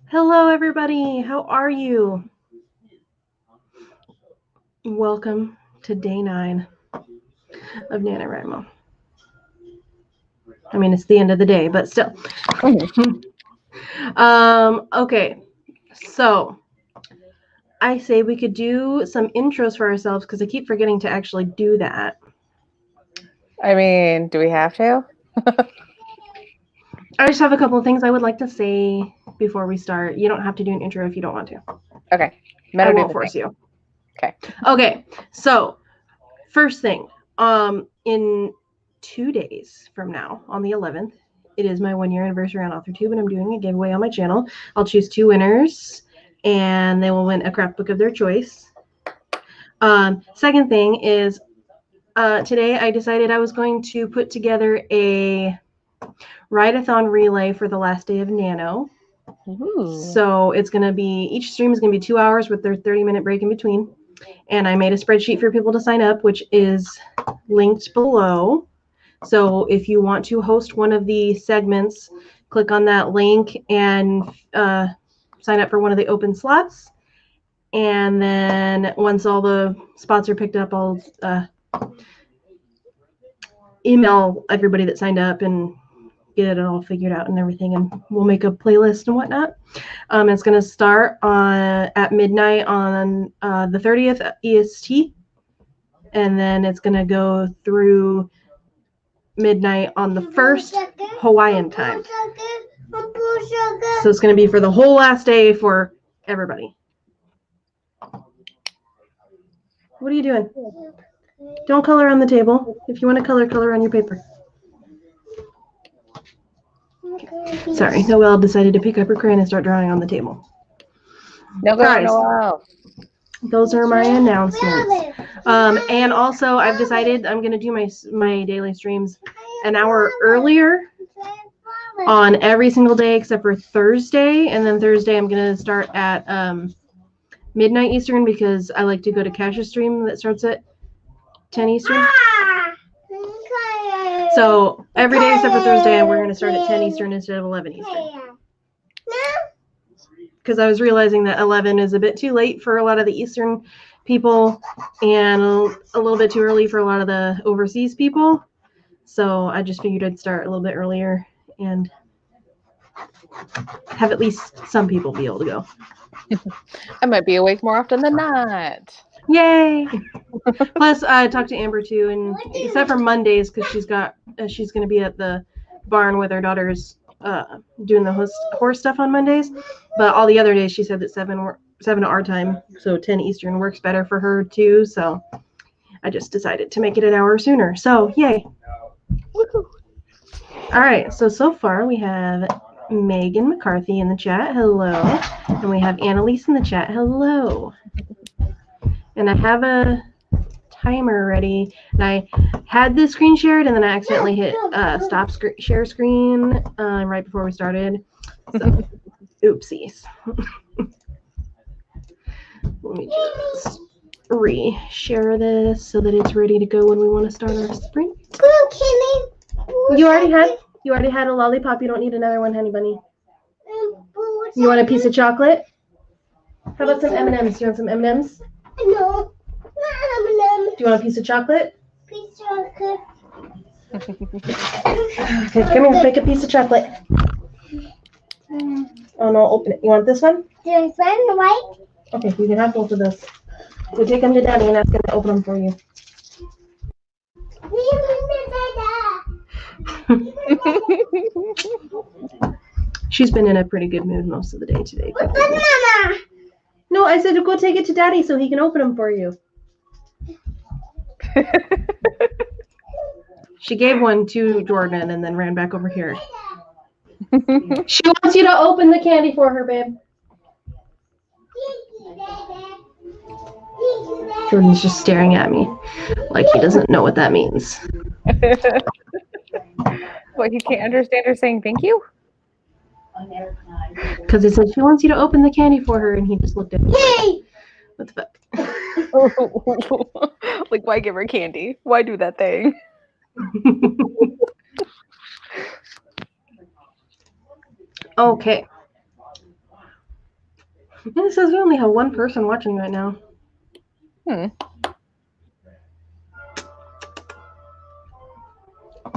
Hello, everybody. How are you? Welcome to day 9 of NaNoWriMo. I mean, it's the end of the day, but still. Okay, so I say we could do some intros for ourselves because I keep forgetting to actually do that. I mean, do we have to? I just have a couple of things I would like to say before we start. You don't have to do an intro if you don't want to. Okay. I won't force you. Okay. Okay, so first thing, in 2 days from now, on the 11th, it is my 1-year anniversary on AuthorTube, and I'm doing a giveaway on my channel. I'll choose 2 winners, and they will win a craft book of their choice. Second thing is, today I decided I was going to put together a write-a-thon relay for the last day of Nano. Ooh. So it's going to be, each stream is going to be 2 hours with their 30-minute break in between. And I made a spreadsheet for people to sign up, which is linked below. So if you want to host one of the segments, click on that link and sign up for one of the open slots. And then once all the spots are picked up, I'll email everybody that signed up and get it all figured out and everything, and we'll make a playlist and whatnot. It's going to start at midnight on the 30th EST, and then it's going to go through midnight on the 1st Hawaiian time. So it's going to be for the whole last day for everybody. What are you doing? Don't color on the table. If you want to color on your paper. Sorry, Noelle decided to pick up her crayon and start drawing on the table. No, Noelle. Those are my announcements. And also, I've decided I'm going to do my daily streams an hour earlier on every single day except for Thursday. And then Thursday, I'm going to start at midnight Eastern because I like to go to Cash's stream that starts at 10 Eastern. So every day except for Thursday, we're going to start at 10 Eastern instead of 11 Eastern. Because I was realizing that 11 is a bit too late for a lot of the Eastern people and a little bit too early for a lot of the overseas people. So I just figured I'd start a little bit earlier and have at least some people be able to go. I might be awake more often than not. Yay! Plus, I talked to Amber too, and except for Mondays, because she's going to be at the barn with her daughters doing the horse stuff on Mondays. But all the other days, she said that 7 our time, so 10 Eastern works better for her too. So I just decided to make it an hour sooner. So yay! Woo-hoo. All right. So far we have Megan McCarthy in the chat. Hello. And we have Annalise in the chat. Hello. And I have a timer ready. And I had this screen shared, and then I accidentally hit stop share screen right before we started. So, oopsies. Let me just re-share this so that it's ready to go when we want to start our sprint. You already had a lollipop. You don't need another one, honey bunny. You want a piece of chocolate? How about some M&Ms? You want some M&Ms? No, not M&Ms. Do you want a piece of chocolate? Piece of chocolate. Okay, come here. Make a piece of chocolate. Oh no, open it. You want this one? This one, right? Okay, you can have both of those. So take them to Daddy and ask him to open them for you. She's been in a pretty good mood most of the day today. No, I said to go take it to Daddy so he can open them for you. She gave one to Jordan and then ran back over here. She wants you to open the candy for her, babe. Jordan's just staring at me like he doesn't know what that means. What, he can't understand her saying thank you? Because he said she wants you to open the candy for her, and he just looked at me. Yay! What the fuck? Like, why give her candy? Why do that thing? Okay. It says we only have one person watching right now.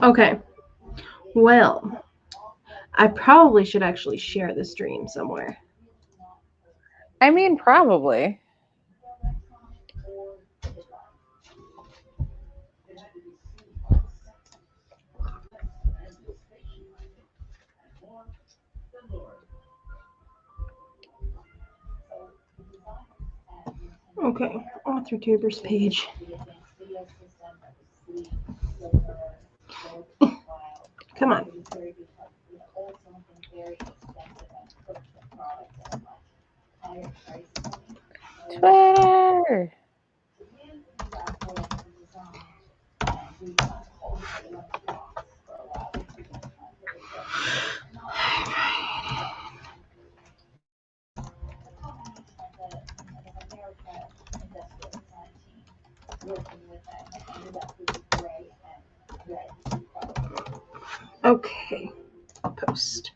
Okay. Well, I probably should actually share the stream somewhere. I mean, probably. Okay, AuthorTubers page. Come on. Twitter. Okay, post.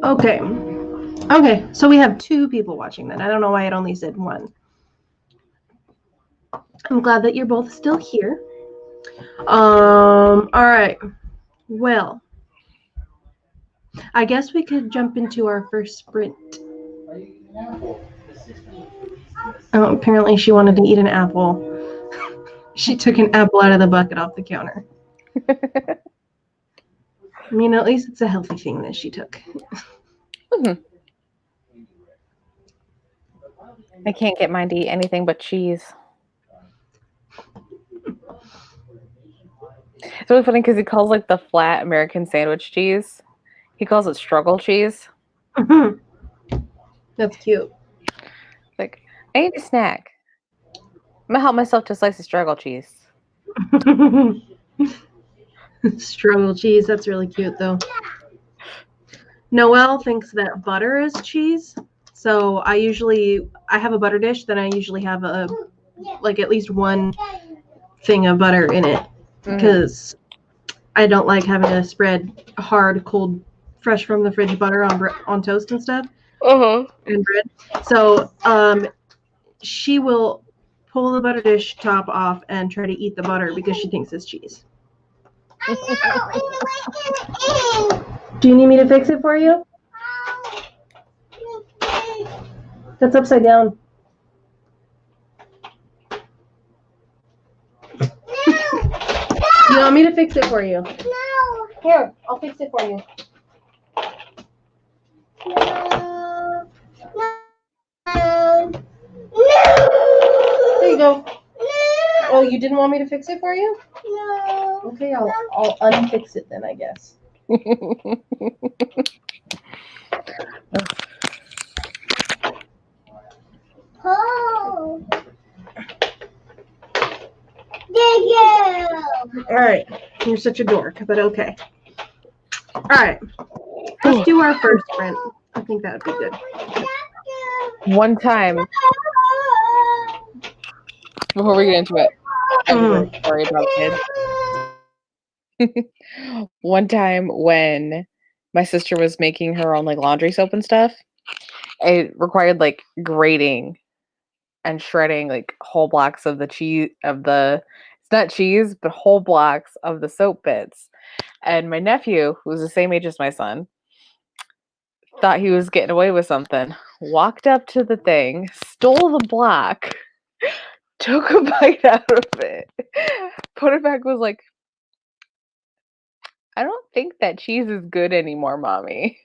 Okay. Okay, so we have 2 people watching then. I don't know why it only said 1. I'm glad that you're both still here. All right. Well, I guess we could jump into our first sprint. Oh, apparently she wanted to eat an apple. She took an apple out of the bucket off the counter. I mean, at least it's a healthy thing that she took. I can't get mine to eat anything but cheese. It's really funny because he calls like the flat American sandwich cheese. He calls it struggle cheese. That's cute. Like, I need a snack. I'm gonna help myself to a slice of struggle cheese. Struggle cheese. That's really cute, though. Noelle thinks that butter is cheese. So I have a butter dish, then I usually have at least one thing of butter in it because I don't like having to spread hard, cold, fresh from the fridge butter on toast and stuff and bread. So she will pull the butter dish top off and try to eat the butter because she thinks it's cheese. Do you need me to fix it for you? That's upside down. You want me to fix it for you? No. Here, I'll fix it for you. No. No. There you go. No. Oh, you didn't want me to fix it for you? No. Okay, I'll unfix it then, I guess. Oh. All right, you're such a dork, but okay. All right, let's do our first sprint. I think that would be good. One time, before we get into it, I'm really sorry about kids. One time when my sister was making her own like laundry soap and stuff, it required like grating and shredding like whole blocks of the cheese it's not cheese, but whole blocks of the soap bits. And my nephew, who was the same age as my son, thought he was getting away with something, walked up to the thing, stole the block, took a bite out of it, put it back, was like, I don't think that cheese is good anymore, Mommy.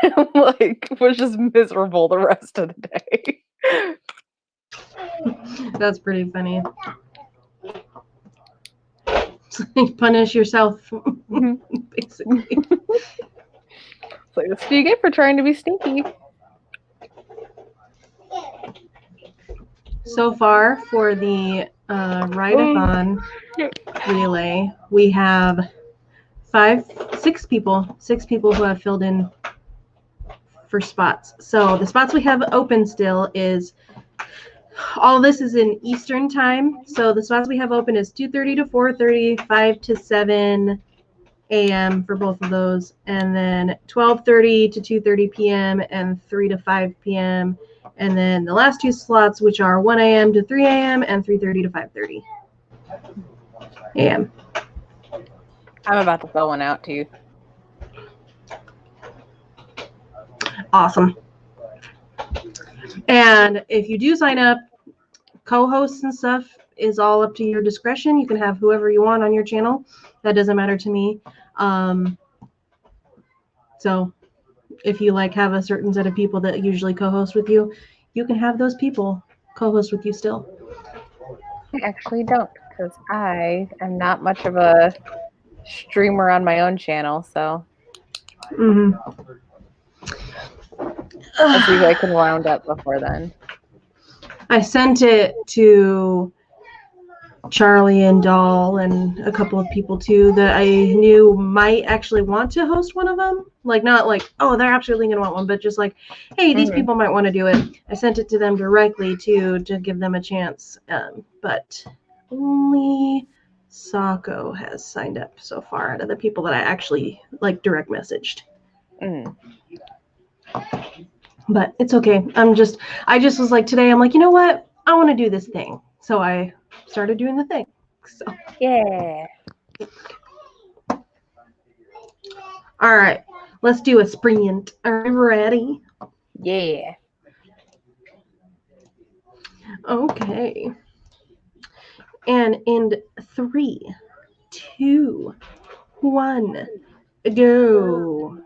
And like, was just miserable the rest of the day. That's pretty funny. It's like punish yourself, basically. It's like, what do you get for trying to be sneaky? So far for the write-a-thon relay, we have 6 people who have filled in for spots. So the spots we have open still is, all this is in Eastern time. So the spots we have open is 2:30 to 4:30, 5 to 7, a.m. for both of those, and then 12:30 to 2:30 p.m. and 3 to 5 p.m. And then the last two slots, which are 1 a.m. to 3 a.m. and 3:30 to 5:30 a.m. I'm about to fill one out too. Awesome. And if you do sign up, co-hosts and stuff is all up to your discretion. You can have whoever you want on your channel. That doesn't matter to me. So if you like have a certain set of people that usually co-host with you, you can have those people co-host with you still. I actually don't, because I am not much of a streamer on my own channel, so let's see who I can round up before then. I sent it to Charlie and Doll and a couple of people too that I knew might actually want to host one of them. Like, not like, oh, they're absolutely going to want one, but just like, hey, these people might want to do it. I sent it to them directly too to give them a chance. But only Sako has signed up so far out of the people that I actually like direct messaged. But it's okay. I just was like, today I'm like, you know what? I want to do this thing. So I started doing the thing. So yeah. All right. Let's do a sprint. Are you ready? Yeah. Okay. And in 3, 2, 1, go.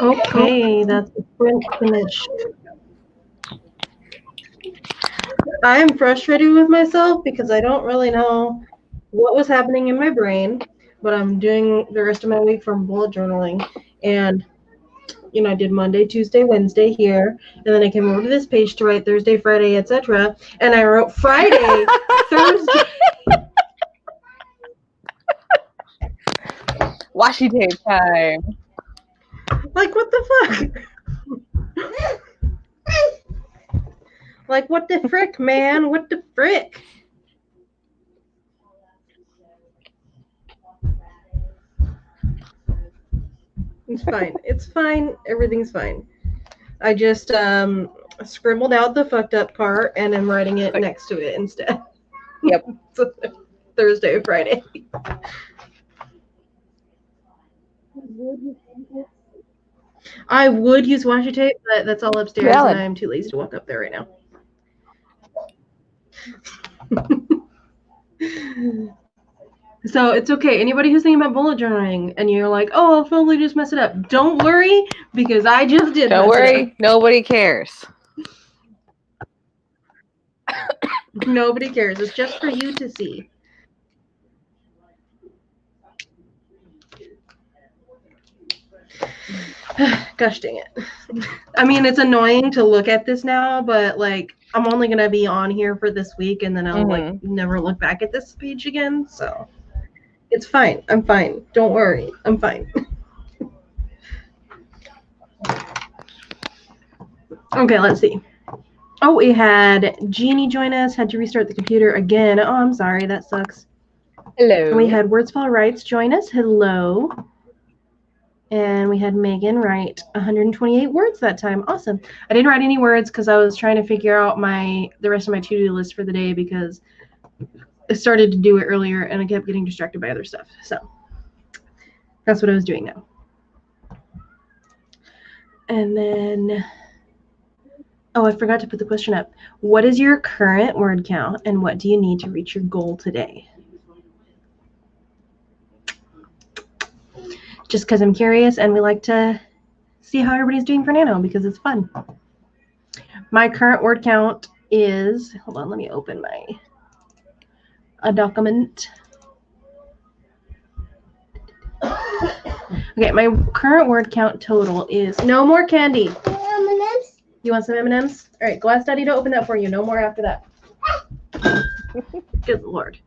Okay, that's the sprint finished. I am frustrated with myself because I don't really know what was happening in my brain, but I'm doing the rest of my week from bullet journaling. And, I did Monday, Tuesday, Wednesday here, and then I came over to this page to write Thursday, Friday, etc. And I wrote Friday, Thursday. Washi tape time. Like, what the fuck? Like, what the frick, man? What the frick? It's fine. It's fine. Everything's fine. I just scribbled out the fucked up part and I'm writing it next to it instead. Yep. So, Thursday, Friday. I would use washi tape, but that's all upstairs and I'm too lazy to walk up there right now. So it's okay. Anybody who's thinking about bullet journaling and you're like, oh, I'll probably just mess it up. Don't worry, because I just did. Don't worry. Nobody cares. Nobody cares. It's just for you to see. Gosh dang it. I mean, it's annoying to look at this now, but like I'm only gonna be on here for this week and then I'll like never look back at this page again. So it's fine. I'm fine. Don't worry. I'm fine. Okay, let's see. Oh, we had Jeannie join us, had to restart the computer again. Oh, I'm sorry, that sucks. Hello. And we had Wordsfall Writes join us. Hello. And we had Megan write 128 words that time. Awesome. I didn't write any words because I was trying to figure out the rest of my to-do list for the day because I started to do it earlier and I kept getting distracted by other stuff. So that's what I was doing now. And then, oh, I forgot to put the question up. What is your current word count and what do you need to reach your goal today? Just because I'm curious and we like to see how everybody's doing for Nano because it's fun. My current word count is, hold on, let me open a document. Okay, my current word count total is, no more candy. M&Ms? You want some M&Ms? All right, go ask Daddy to open that for you. No more after that. Good Lord.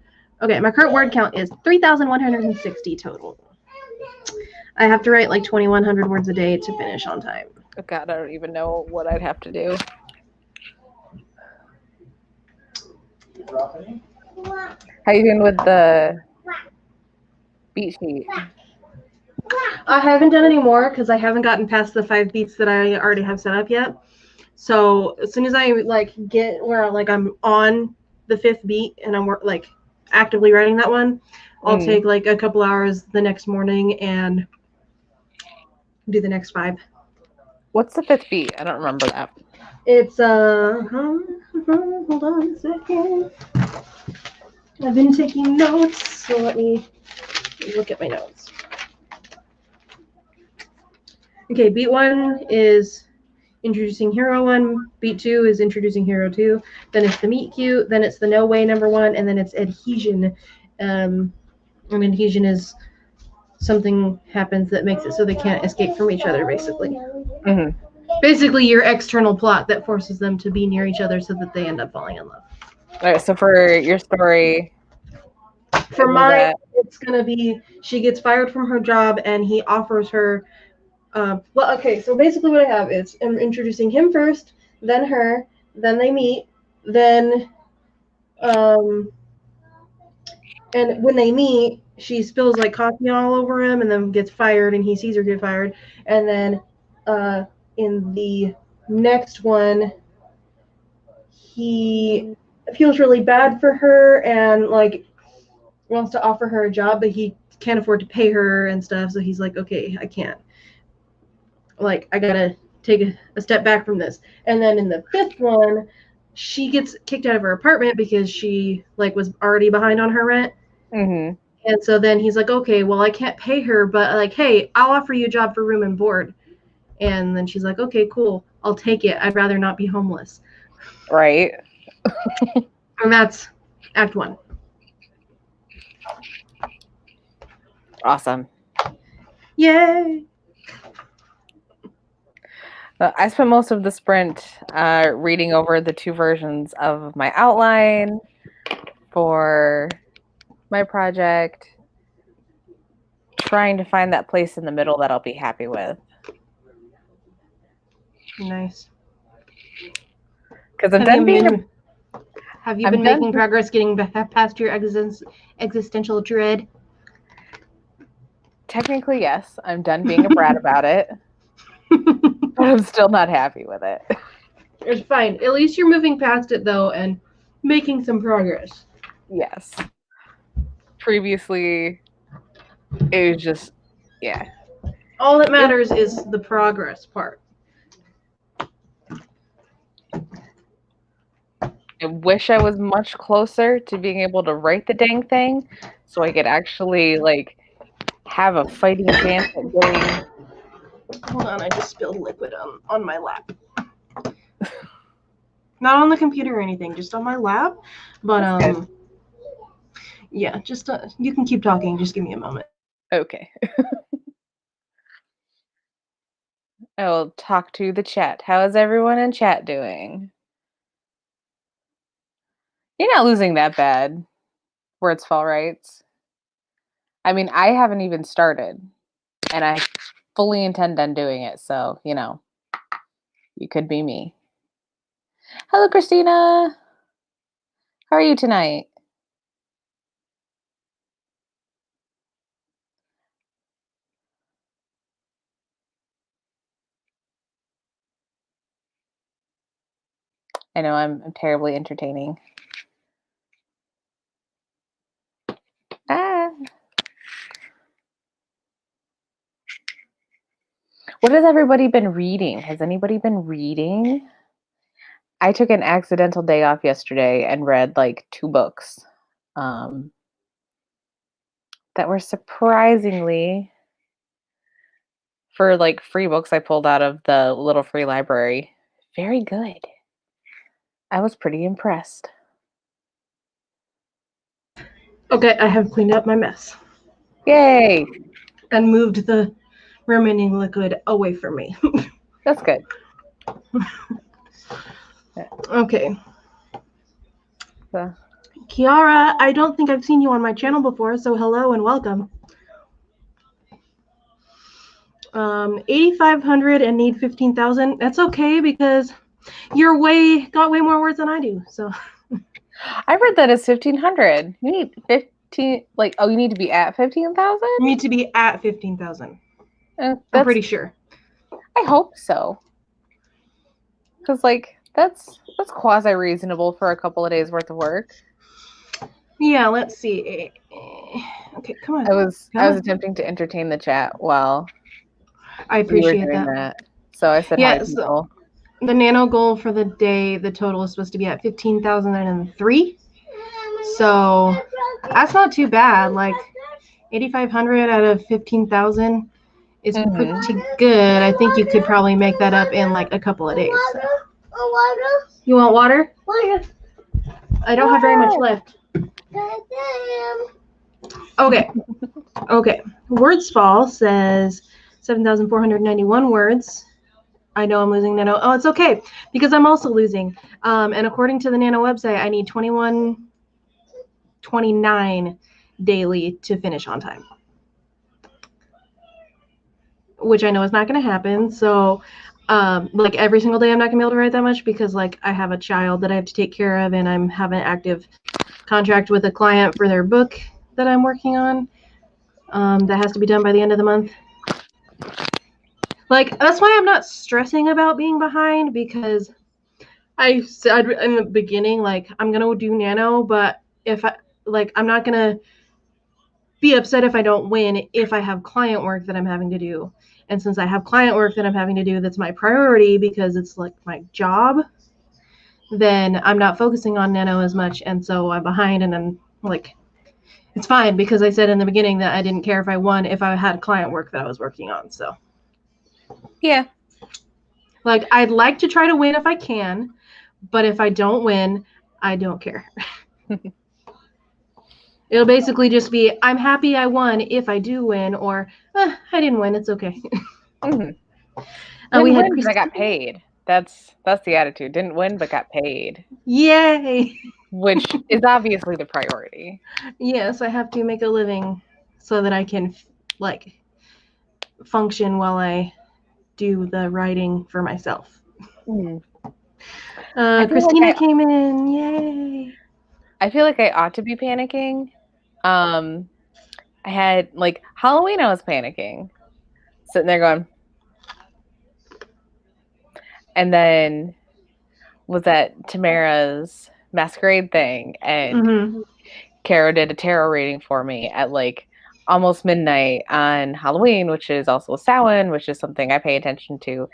Okay, my current word count is 3,160 total. I have to write like 2,100 words a day to finish on time. Oh God, I don't even know what I'd have to do. How you doing with the beat sheet? I haven't done any more because I haven't gotten past the 5 beats that I already have set up yet. So as soon as I like get where like I'm on the 5th beat and I'm like actively writing that one, I'll take like a couple hours the next morning and do the next 5. What's the 5th beat? I don't remember that. It's hold on a second. I've been taking notes, so let me look at my notes. Okay, beat 1 is introducing hero 1. Beat 2 is introducing hero 2. Then it's the meet cute. Then it's the no way number 1, and then it's adhesion. And adhesion is something happens that makes it so they can't escape from each other, basically. Mm-hmm. Basically, your external plot that forces them to be near each other so that they end up falling in love. All right, so for your story, for mine, it's gonna be she gets fired from her job and he offers her. Well, okay, so basically what I have is I'm introducing him first, then her, then they meet, then, and when they meet, she spills like coffee all over him and then gets fired and he sees her get fired. And then in the next one, he feels really bad for her and like wants to offer her a job, but he can't afford to pay her and stuff. So he's like, okay, I can't. Like, I gotta take a step back from this. And then in the 5th one, she gets kicked out of her apartment because she like was already behind on her rent. Mm-hmm. And so then he's like, okay, well, I can't pay her, but like, hey, I'll offer you a job for room and board. And then she's like, okay, cool, I'll take it. I'd rather not be homeless. Right. And that's Act 1. Awesome. Yay! I spent most of the sprint reading over the 2 versions of my outline for my project, trying to find that place in the middle that I'll be happy with. Nice. Because I'm done being Have you been making progress getting past your existential dread? Technically, yes. I'm done being a brat about it. But I'm still not happy with it. It's fine. At least you're moving past it, though, and making some progress. Yes. Previously, it was just, yeah. All that matters is the progress part. I wish I was much closer to being able to write the dang thing so I could actually, like, have a fighting chance at getting... Hold on, I just spilled liquid on my lap. Not on the computer or anything, just on my lap. But, yeah, just, you can keep talking. Just give me a moment. Okay. I will talk to the chat. How is everyone in chat doing? You're not losing that bad. Words fall rights. I mean, I haven't even started, and I fully intend on doing it. So, you know, you could be me. Hello, Christina. How are you tonight? I know I'm terribly entertaining. Ah. What has everybody been reading? Has anybody been reading? I took an accidental day off yesterday and read like 2 books that were surprisingly, for like free books I pulled out of the little free library, very good. I was pretty impressed. Okay, I have cleaned up my mess. Yay! And moved the remaining liquid away from me. That's good. Okay. Kiara, I don't think I've seen you on my channel before, so hello and welcome. 8,500 and need 15,000. That's okay because you're got way more words than I do. So I read that as 1,500. You need 15, like, oh, you need to be at 15,000? You need to be at 15,000. I'm pretty sure. I hope so. Because, like, that's quasi-reasonable for a couple of days worth of work. Yeah, let's see. Okay, come on. I was attempting to entertain the chat while I appreciate that. So I said hi to people. The nano goal for the day, the total is supposed to be at 15,003. So that's not too bad. Like 8,500 out of 15,000 is pretty good. I think you could probably make that up in like a couple of days. So. You want water? Water. I don't have very much left. Okay. Okay. Wordsfall says 7,491 words. I know I'm losing Nano. Oh, it's okay because I'm also losing. And according to the Nano website, I need 2129 daily to finish on time, which I know is not going to happen. So like every single day, I'm not going to be able to write that much because like I have a child that I have to take care of and I'm having an active contract with a client for their book that I'm working on. That has to be done by the end of the month. Like, that's why I'm not stressing about being behind because I said in the beginning, like, I'm going to do Nano, but if I, like, I'm not going to be upset if I don't win if I have client work that I'm having to do. And since I have client work that I'm having to do that's my priority because it's like my job, then I'm not focusing on Nano as much. And so I'm behind and I'm like, it's fine because I said in the beginning that I didn't care if I won if I had client work that I was working on. So. Yeah. Like, I'd like to try to win if I can, but if I don't win, I don't care. It'll basically just be, I'm happy I won if I do win, or I didn't win, it's okay. Mm-hmm. We Didn't had win, but I got Christine. paid. That's the attitude. Didn't win, but got paid, Yay! which is obviously the priority. Yes, I have to make a living so that I can, like, function while I do the writing for myself. Mm. Christina came in, yay! I feel like I ought to be panicking. I had like Halloween, I was panicking, sitting there going, and then was at Tamara's masquerade thing, and Kara did a tarot reading for me at like almost midnight on Halloween, which is also a Samhain, which is something I pay attention to.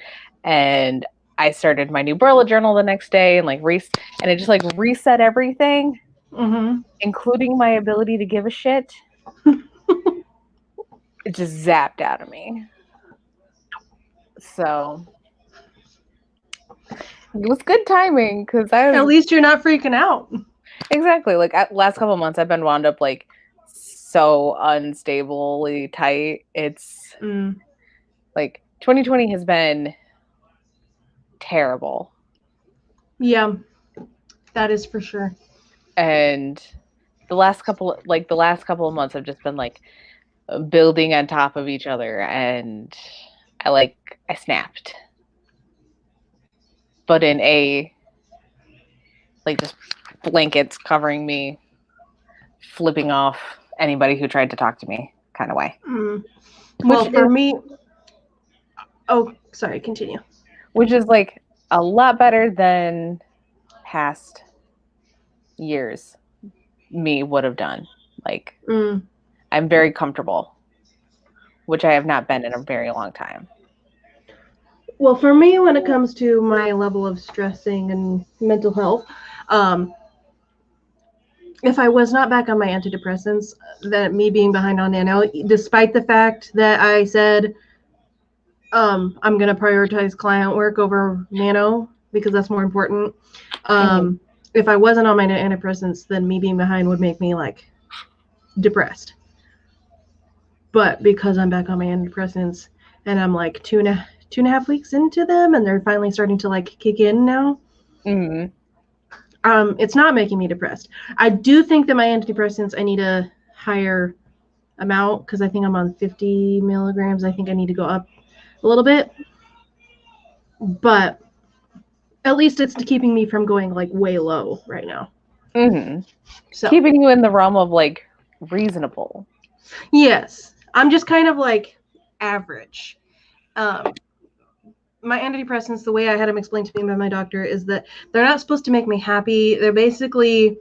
And I started my new Burla journal the next day, and and it just like reset everything, including my ability to give a shit. It just zapped out of me. So it was good timing because At least you're not freaking out. exactly like last couple of months I've been wound up like so unstably tight. It's like 2020 has been terrible. Yeah, that is for sure. And the last couple of months have just been like building on top of each other, and I snapped. But in a like just blankets covering me, flipping off anybody who tried to talk to me kind of way. Well, for me, oh, sorry, continue. Which is like a lot better than past years me would have done. Like, I'm very comfortable, which I have not been in a very long time. Well, for me, when it comes to my level of stressing and mental health, if I was not back on my antidepressants, that me being behind on Nano, despite the fact that I said I'm going to prioritize client work over Nano because that's more important. If I wasn't on my antidepressants, then me being behind would make me like depressed. But because I'm back on my antidepressants and I'm like two and a half weeks into them and they're finally starting to like kick in now, it's not making me depressed. I do think that my antidepressants, I need a higher amount because I think I'm on 50 milligrams. I think I need to go up a little bit. But at least it's keeping me from going like way low right now. So keeping you in the realm of like reasonable. Yes. I'm just kind of like average. My antidepressants, the way I had them explained to me by my doctor, is that they're not supposed to make me happy. They're basically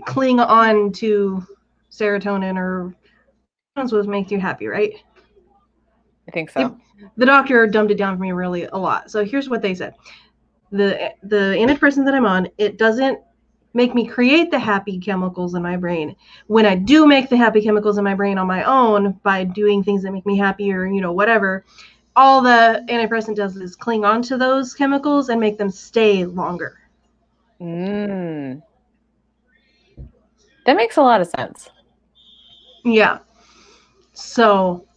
cling on to serotonin, or supposed to make you happy, right? I think so. The doctor dumbed it down for me really a lot. So here's what they said. The antidepressant that I'm on, it doesn't make me create the happy chemicals in my brain. When I do make the happy chemicals in my brain on my own by doing things that make me happy or, whatever, all the antidepressant does is cling on to those chemicals and make them stay longer. That makes a lot of sense. Yeah. So,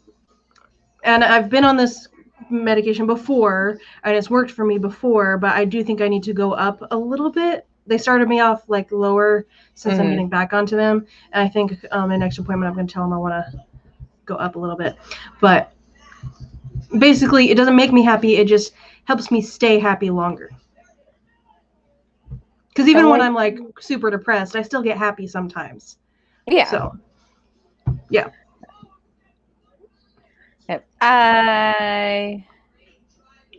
and I've been on this medication before and it's worked for me before, but I do think I need to go up a little bit. They started me off like lower since I'm getting back onto them. And I think in next appointment, I'm going to tell them I want to go up a little bit. But basically, it doesn't make me happy. It just helps me stay happy longer. Because even when I'm like super depressed, I still get happy sometimes. Yeah. So, yeah. I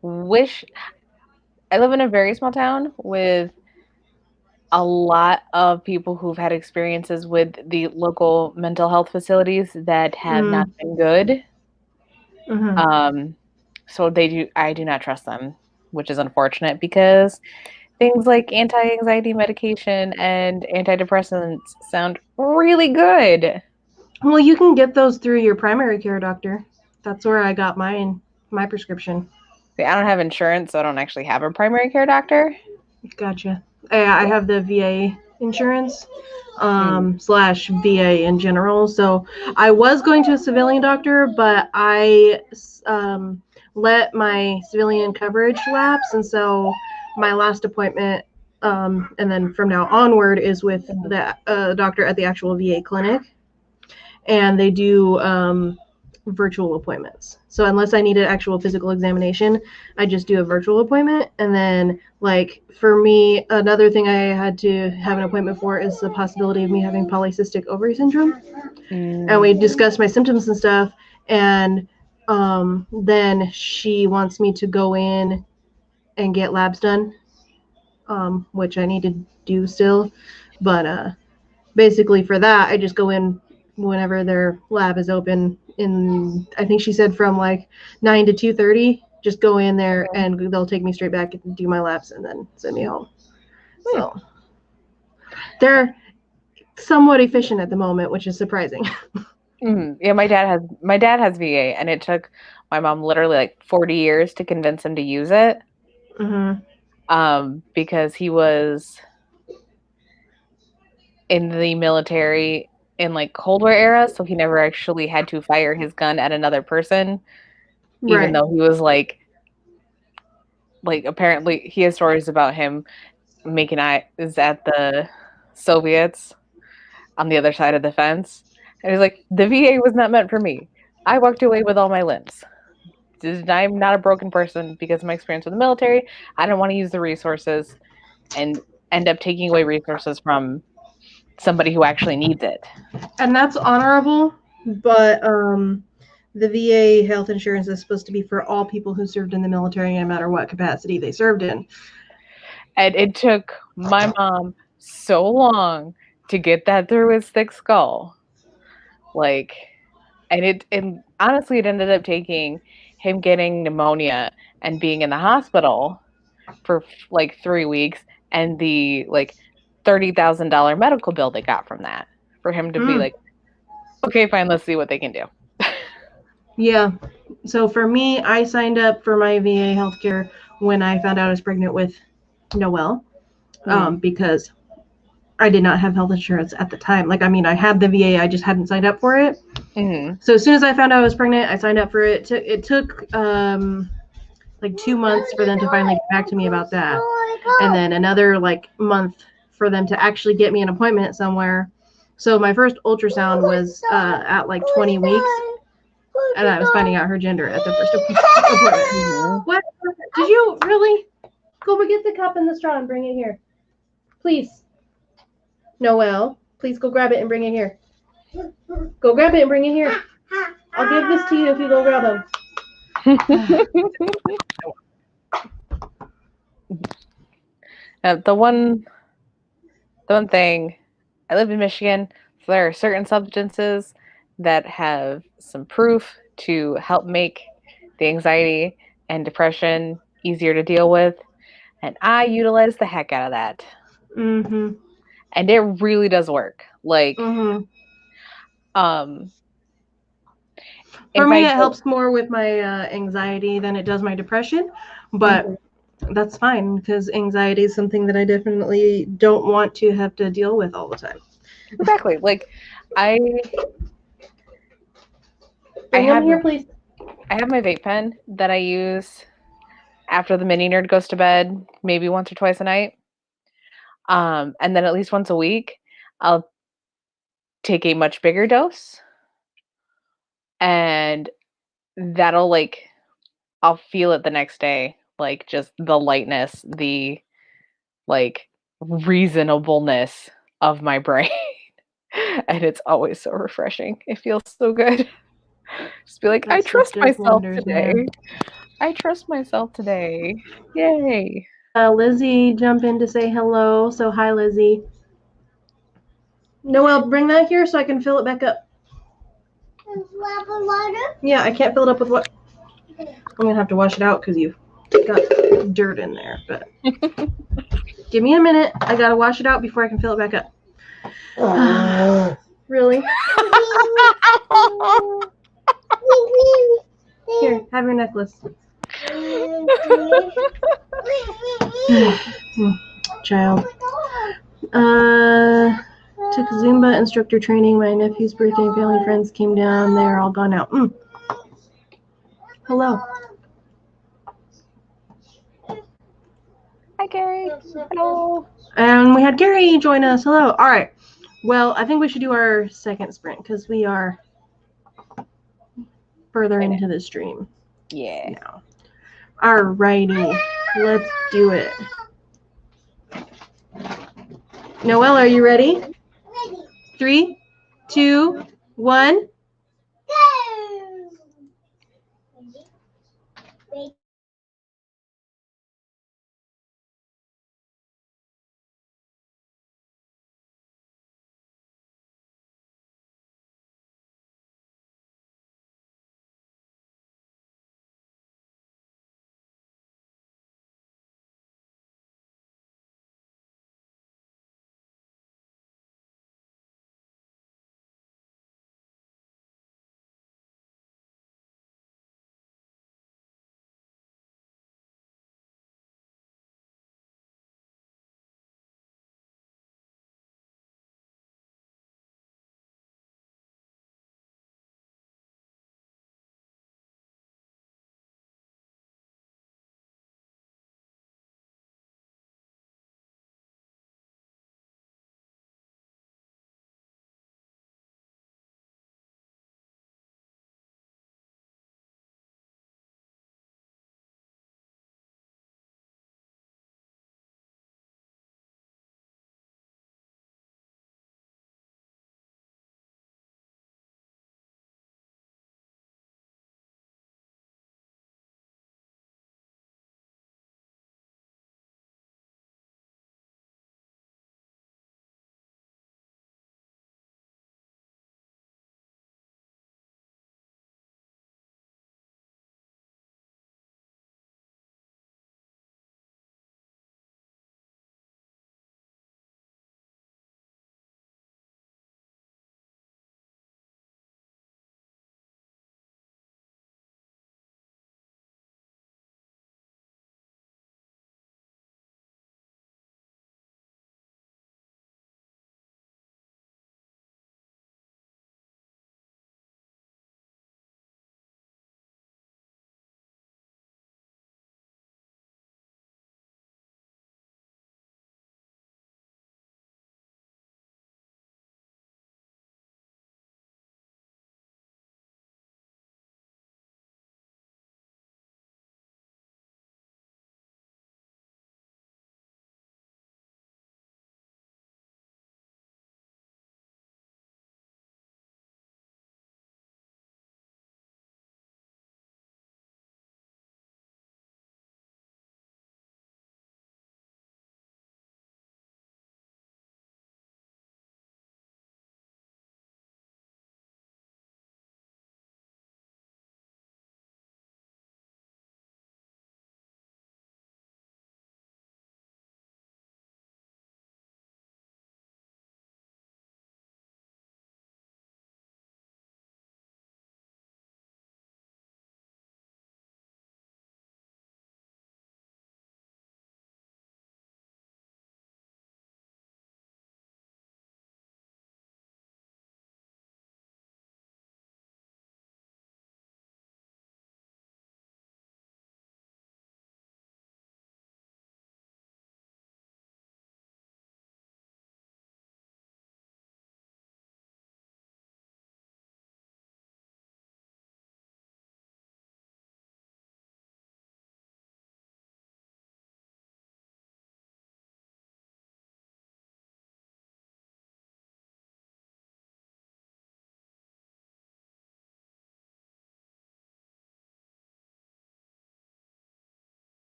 wish I live in a very small town with a lot of people who've had experiences with the local mental health facilities that have not been good. So I do not trust them, which is unfortunate because things like anti-anxiety medication and antidepressants sound really good. Well, you can get those through your primary care doctor. That's where I got mine my prescription. See, I don't have insurance, so I don't actually have a primary care doctor. Gotcha. I have the VA insurance slash VA in general. So I was going to a civilian doctor, but I let my civilian coverage lapse, and so my last appointment, and then from now onward, is with the doctor at the actual VA clinic, and they do virtual appointments. So unless I need an actual physical examination, I just do a virtual appointment. And then, like, for me, another thing I had to have an appointment for is the possibility of me having polycystic ovary syndrome. And we discussed my symptoms and stuff, and then she wants me to go in and get labs done, which I need to do still. But basically for that, I just go in whenever their lab is open. I think she said from like 9 to 2:30, just go in there and they'll take me straight back and do my labs and then send me home. So they're somewhat efficient at the moment, which is surprising. Yeah, my dad has VA, and it took my mom literally like 40 years to convince him to use it. Because he was in the military in like Cold War era, so he never actually had to fire his gun at another person, even though he was like apparently he has stories about him making eyes at the Soviets on the other side of the fence. And he's like, the VA was not meant for me. I walked away with all my limbs. I'm not a broken person because of my experience with the military. I don't want to use the resources and end up taking away resources from somebody who actually needs it. And that's honorable, but the VA health insurance is supposed to be for all people who served in the military, no matter what capacity they served in. And it took my mom so long to get that through his thick skull. Like, and honestly, it ended up taking him getting pneumonia and being in the hospital for like 3 weeks, and the like $30,000 medical bill they got from that for him to be like, okay, fine, let's see what they can do. Yeah. So for me, I signed up for my VA healthcare when I found out I was pregnant with Noelle, because I did not have health insurance at the time. Like, I mean, I had the VA, I just hadn't signed up for it. So as soon as I found out I was pregnant, I signed up for it. It took like 2 months for them to finally get back to me about that. And then another like month for them to actually get me an appointment somewhere. So my first ultrasound was at like 20 weeks. And I was finding out her gender at the first appointment. What? Did you really? Go get the cup and the straw and bring it here. Please. Noelle, please go grab it and bring it here. Go grab it and bring it here. I'll give this to you if you go grab them. The one thing, I live in Michigan, so there are certain substances that have some proof to help make the anxiety and depression easier to deal with, and I utilize the heck out of that. And it really does work. Like, for me, it helps more with my anxiety than it does my depression, but that's fine because anxiety is something that I definitely don't want to have to deal with all the time. Exactly. Like, I have here, please. I have my vape pen that I use after the mini nerd goes to bed, maybe once or twice a night. And then at least once a week, I'll take a much bigger dose. And that'll like, I'll feel it the next day. Like just the lightness, the like reasonableness of my brain. And it's always so refreshing. It feels so good. Just be like, I trust myself today. Man. I trust myself today. Yay. Lizzie jumped in to say hello. So hi, Lizzie. Noelle, bring that here so I can fill it back up. Yeah, I can't fill it up with what? I'm going to have to wash it out because you've got dirt in there. But give me a minute. I got to wash it out before I can fill it back up. Really? Here, have your necklace. Child. Took Zumba instructor training. My nephew's birthday and family friends came down. They are all gone now. Hello. Hi, Gary. Hello. And we had Gary join us. Hello. All right. Well, I think we should do our second sprint because we are further into the stream. Yeah. Now. All righty. Let's do it. Noelle, are you ready? Ready. 3, 2, 1. Go.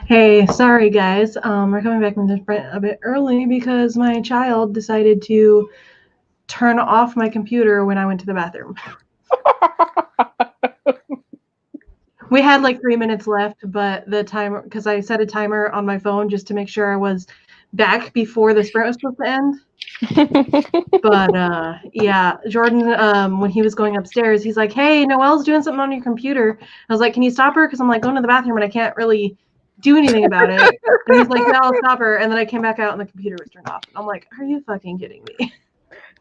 Hey, sorry guys. We're coming back from the sprint a bit early because my child decided to turn off my computer when I went to the bathroom. We had like 3 minutes left, but the timer, because I set a timer on my phone just to make sure I was back before the sprint was supposed to end. But yeah, Jordan, when he was going upstairs, he's like, "Hey, Noelle's doing something on your computer." I was like, "Can you stop her?" Because I'm like going to the bathroom and I can't really do anything about it. And he's like, "Yeah, I'll stop her." And then I came back out and the computer was turned off. I'm like, "Are you fucking kidding me?"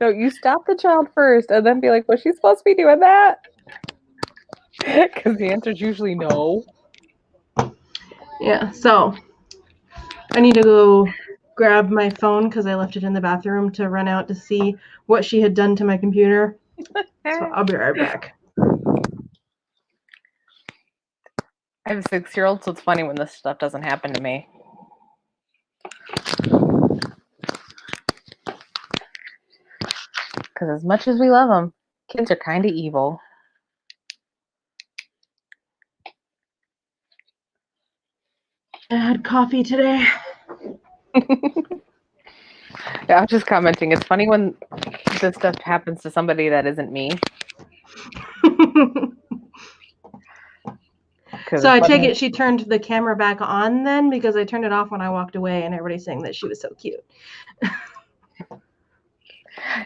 No, you stop the child first and then be like, was she supposed to be doing that? Because the answer is usually no. Yeah, so I need to go grab my phone because I left it in the bathroom to run out to see what she had done to my computer. So I'll be right back. I have a 6-year-old, so it's funny when this stuff doesn't happen to me. Because as much as we love them, kids are kind of evil. I had coffee today. Yeah, I was just commenting. It's funny when this stuff happens to somebody that isn't me. So I take it she turned the camera back on then, because I turned it off when I walked away and everybody's saying that she was so cute.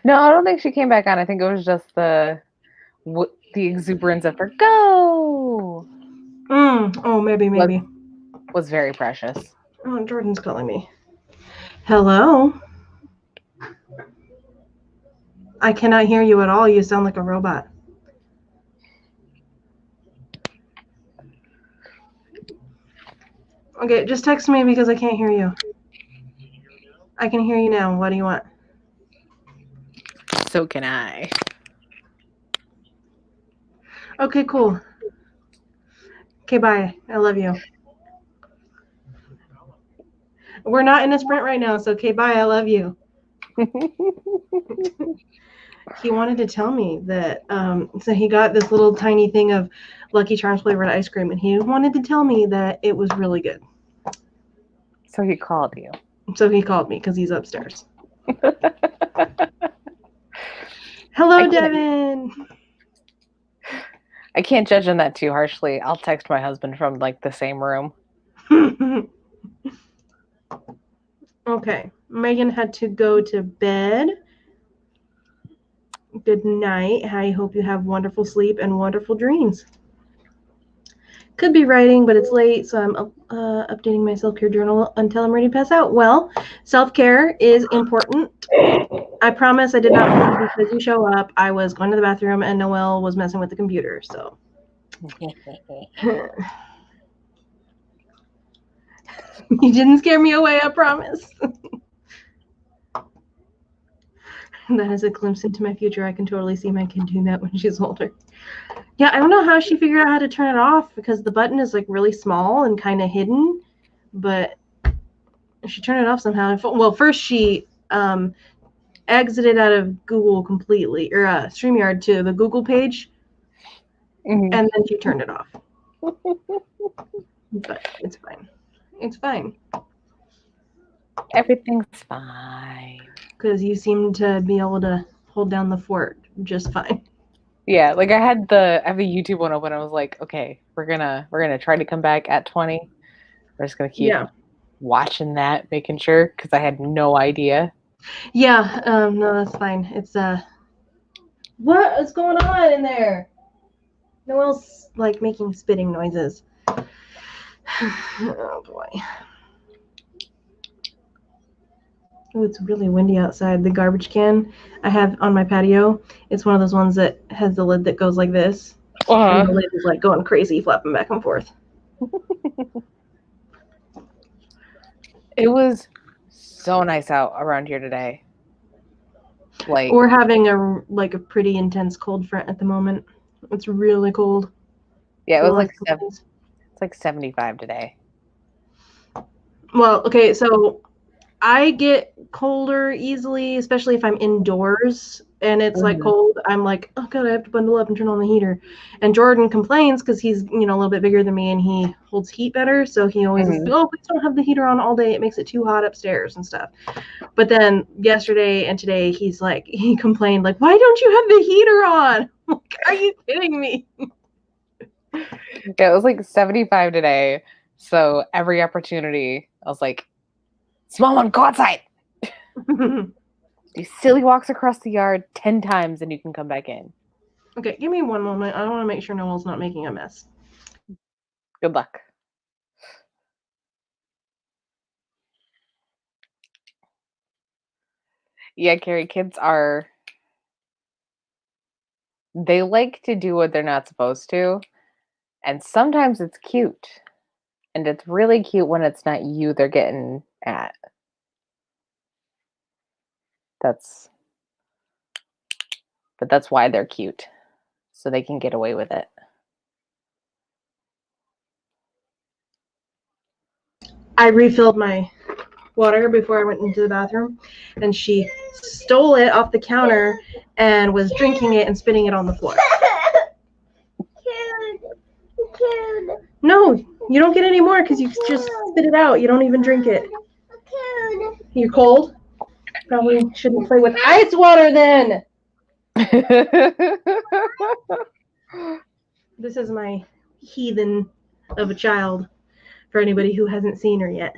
No, I don't think she came back on. I think it was just the exuberance of her go. Oh, maybe. Was very precious. Oh, Jordan's calling me. Hello? I cannot hear you at all. You sound like a robot. Okay, just text me because I can't hear you. I can hear you now. What do you want? So can I. Okay, cool. Okay, bye. I love you. We're not in a sprint right now, so okay, bye. I love you. He wanted to tell me that, so he got this little tiny thing of Lucky Charms flavored ice cream, and he wanted to tell me that it was really good. So he called you. So he called me because he's upstairs. Hello, Devin. I can't judge on that too harshly. I'll text my husband from like the same room. Okay, Megan had to go to bed. Good night. I hope you have wonderful sleep and wonderful dreams. Could be writing, but it's late, so I'm updating my self-care journal until I'm ready to pass out. Well, self-care is important. I promise I did not leave because you show up. I was going to the bathroom and Noelle was messing with the computer, so. You didn't scare me away, I promise. That is a glimpse into my future. I can totally see my kid doing that when she's older. Yeah, I don't know how she figured out how to turn it off because the button is like really small and kind of hidden, but she turned it off somehow. Well, first she exited out of Google completely, or StreamYard to the Google page, and then she turned it off. But it's fine. It's fine. Everything's fine. Because you seem to be able to hold down the fort just fine. Yeah, like I have the YouTube one open. I was like, okay, we're gonna try to come back at 20. We're just gonna keep watching that, making sure, because I had no idea. Yeah, no, that's fine. It's what is going on in there? Noelle's like making spitting noises. Oh boy. Oh, it's really windy outside. The garbage can I have on my patio, it's one of those ones that has the lid that goes like this. And the lid is like going crazy, flapping back and forth. It was so nice out around here today. Like we're having a pretty intense cold front at the moment. It's really cold. Yeah, it was it's like 75 today. Well, okay, so I get colder easily, especially if I'm indoors and it's like cold. I'm like, oh god, I have to bundle up and turn on the heater. And Jordan complains because he's, a little bit bigger than me and he holds heat better. So he always is, oh, please don't have the heater on all day. It makes it too hot upstairs and stuff. But then yesterday and today he complained like, why don't you have the heater on? I'm like, are you kidding me? Yeah, it was like 75 today. So every opportunity, I was like, small one, go outside. You silly walks across the yard 10 times and you can come back in. Okay, give me one moment. I want to make sure Noel's not making a mess. Good luck. Yeah, Carrie, kids they like to do what they're not supposed to. And sometimes it's cute. And it's really cute when it's not you they're getting at. But that's why they're cute. So they can get away with it. I refilled my water before I went into the bathroom, and she stole it off the counter and was drinking it and spitting it on the floor. No, you don't get any more because you just spit it out. You don't even drink it. You're cold? Probably shouldn't play with ice water then. This is my heathen of a child for anybody who hasn't seen her yet.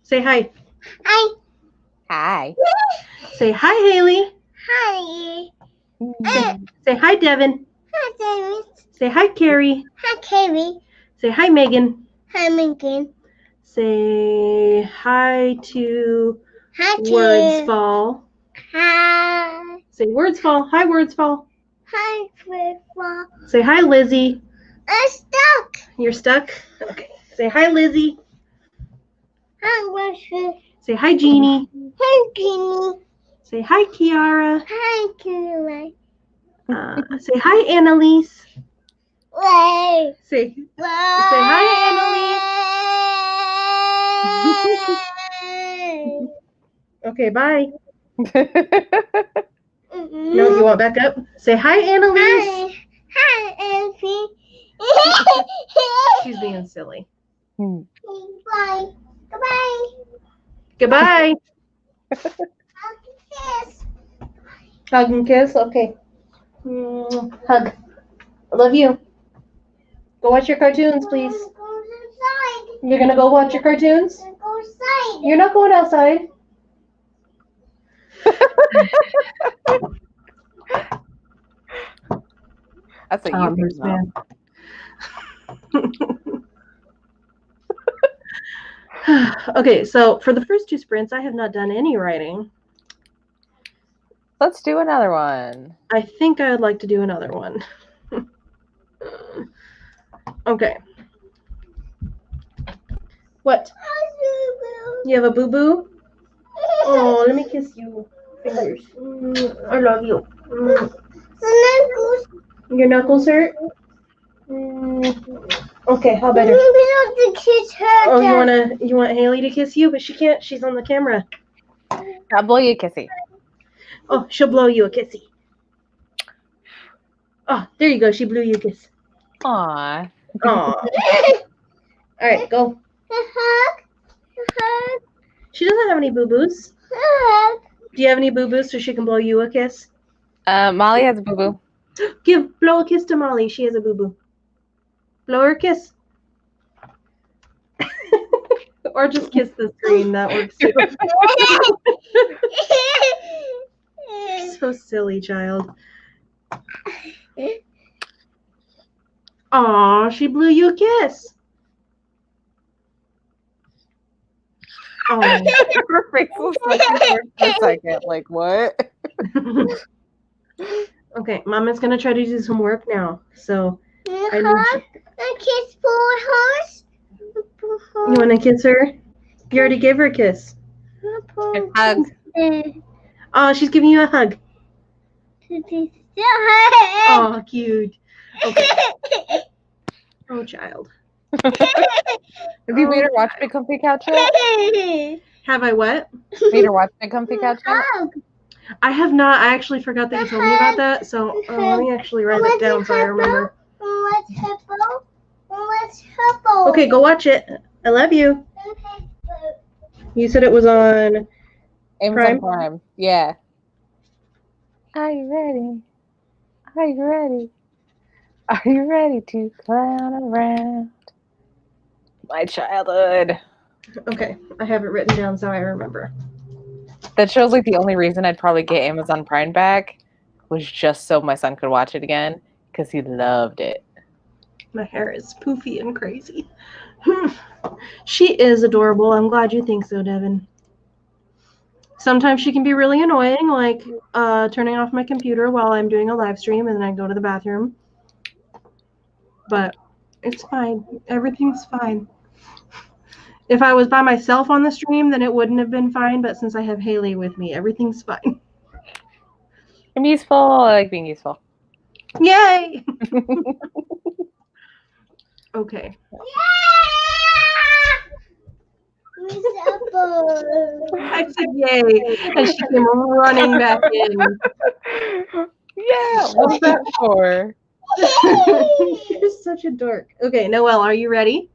Say hi. Hi. Hi. Say hi, Haley. Hi. Say hi, Devin. Hi, David. Say hi, Carrie. Hi, Carrie. Say hi, Megan. Hi, Megan. Say hi to Hi, Words Fall. Hi. Say Words Fall. Hi, Words Fall. Hi, Grandpa. Say hi, Lizzie. I'm stuck. You're stuck? Okay. Say hi, Lizzie. Hi, Russia. Say hi, Jeannie. Hi, Jeannie. Say hi, Kiara. Hi, Kiara. Say hi, Annalise. Way. Say hi, Annalise. Okay, bye. No, you want back up? Say hi, Annalise. Hi, Elfie. She's being silly. Bye. Goodbye. Goodbye. Kiss. Hug and kiss? Okay. Hug. I love you. Go watch your cartoons, please. Go inside. You're going to go watch your cartoons? Go inside. You're not going outside. That's what you think, man. Okay, so for the first 2 sprints, I have not done any writing. Let's do another one. I think I would like to do another one. Okay. What? You have a boo-boo? Oh, let me kiss you. Fingers. I love you. Your knuckles hurt? Okay, how better? Oh, you want Haley to kiss you? But she can't. She's on the camera. I'll blow you a kissy. Oh, she'll blow you a kissy. Oh, there you go. She blew you a kiss. Aww. Aw. All right, go. She doesn't have any boo-boos. Do you have any boo-boos so she can blow you a kiss? Molly has a boo-boo. Blow a kiss to Molly. She has a boo-boo. Blow her a kiss. Or just kiss the screen. That works too. You're so silly, child. Aw, she blew you a kiss. Oh. Her face was looking for a second. Like, what? Okay, Mama's going to try to do some work now. So, I need you. A kiss for horse. You want to kiss her? You already gave her a kiss. And hug. Oh, she's giving you a hug. Oh, cute. Okay. Oh, child. Have you made her watch Big Comfy Couch yet? Have I what? Made her watch Big Comfy Couch yet? I have not. I actually forgot that you told me about that. So let me actually write it down so I remember. Okay, go watch it. I love you. You said it was on Amazon Prime. Yeah. Are you ready? Are you ready? Are you ready to clown around? My childhood. Okay, I have it written down so I remember. That show's like the only reason I'd probably get Amazon Prime back was just so my son could watch it again because he loved it. My hair is poofy and crazy. She is adorable. I'm glad you think so, Devin. Sometimes she can be really annoying, like turning off my computer while I'm doing a live stream and then I go to the bathroom. But it's fine. Everything's fine. If I was by myself on the stream, then it wouldn't have been fine. But since I have Haley with me, everything's fine. I'm useful. I like being useful. Yay! Okay. I said yay, and she came running back in. Yeah, what was that for? You're such a dork. Okay, Noelle, are you ready?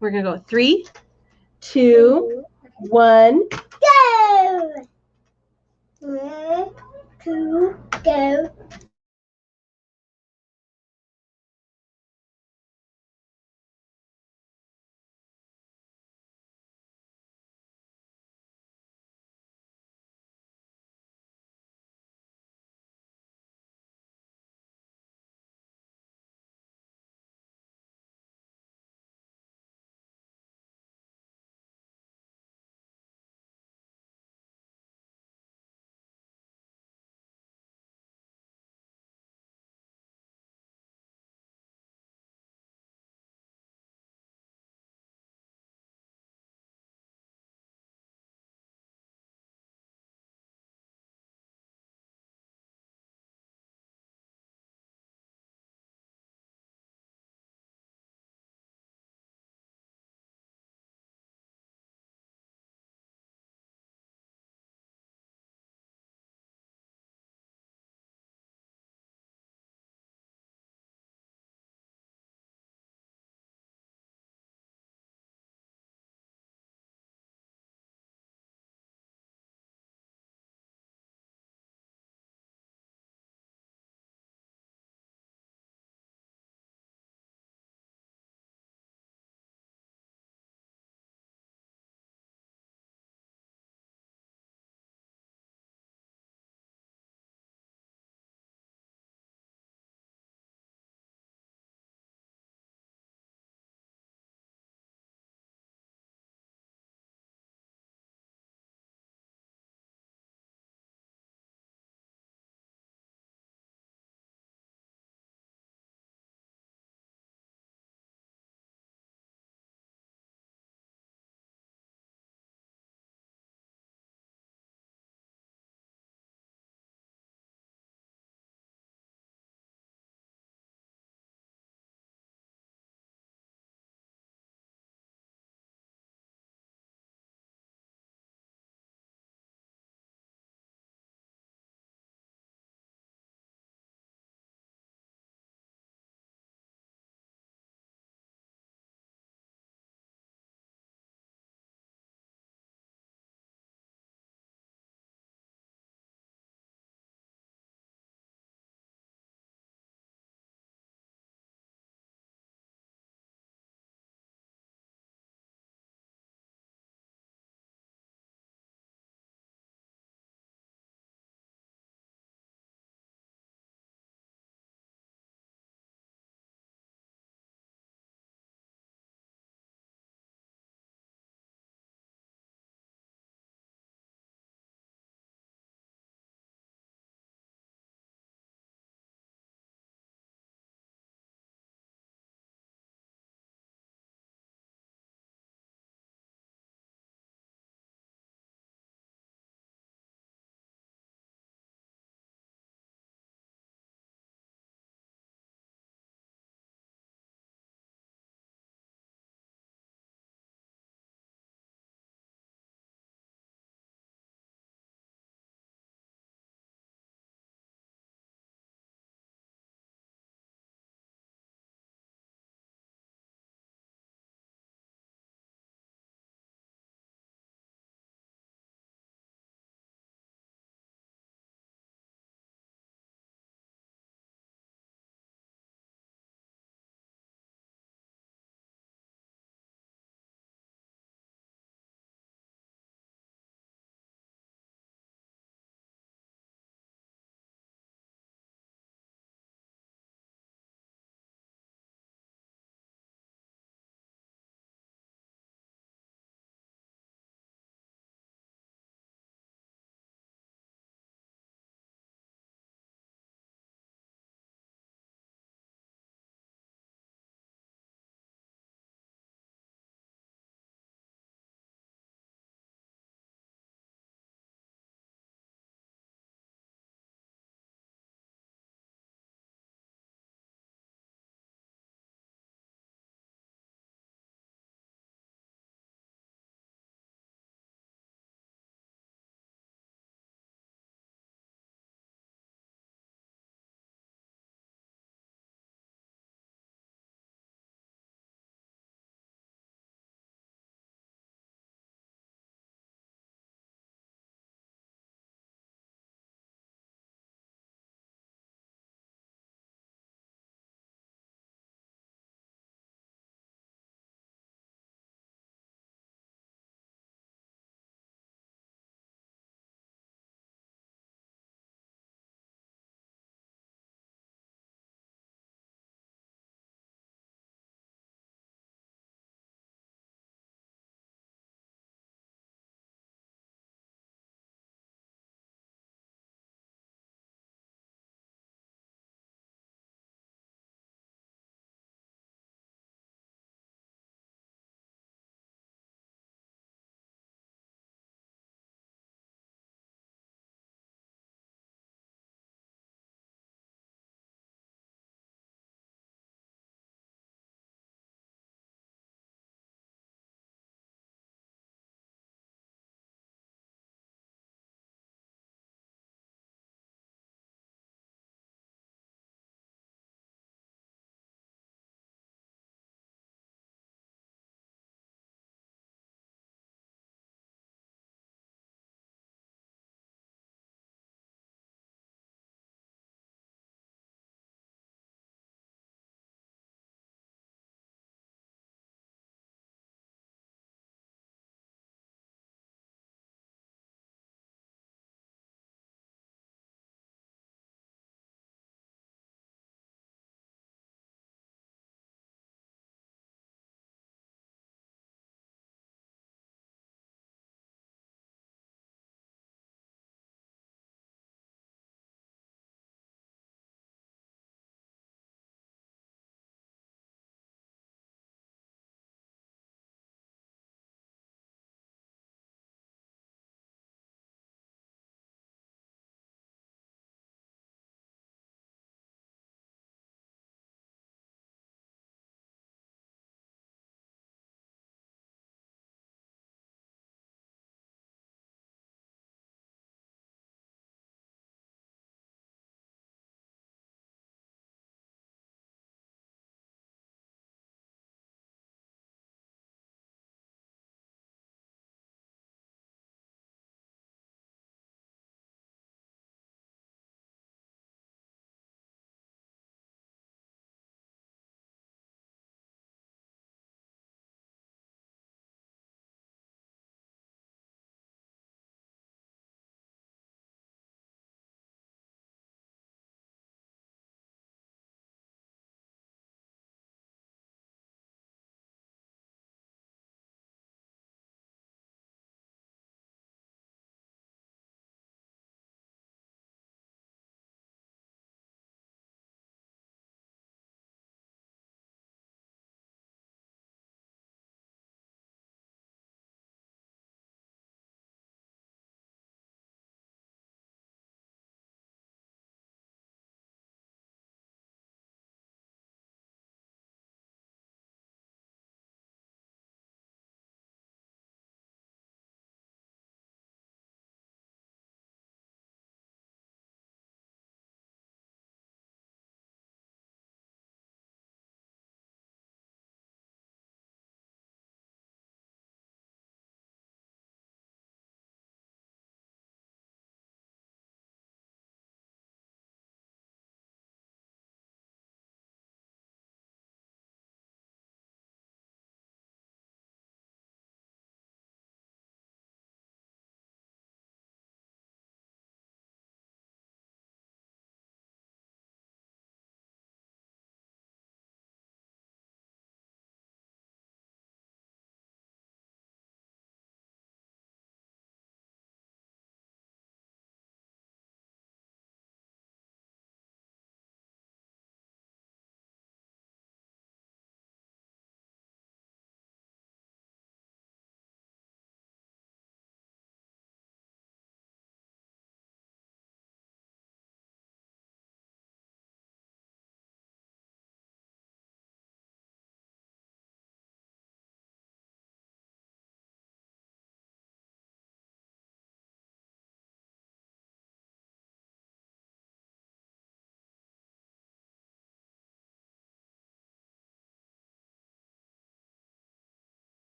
We're gonna go 3, 2, 1. Go! 1, 2, go.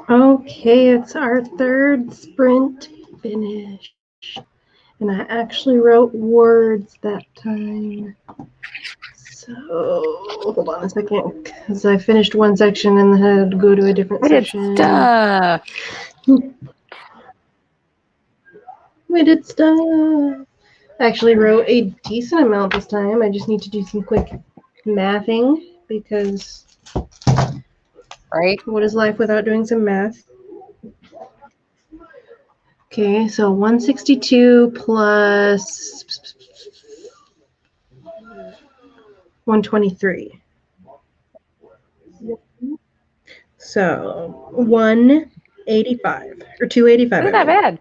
Okay, it's our third sprint finish. And I actually wrote words that time. So, hold on a second, because I finished one section and then had to go to a different section. Stuff. We did stuff. I actually wrote a decent amount this time. I just need to do some quick mathing because Right? what is life without doing some math? Okay, so 162 plus 123. So 185 or 285. Isn't that bad?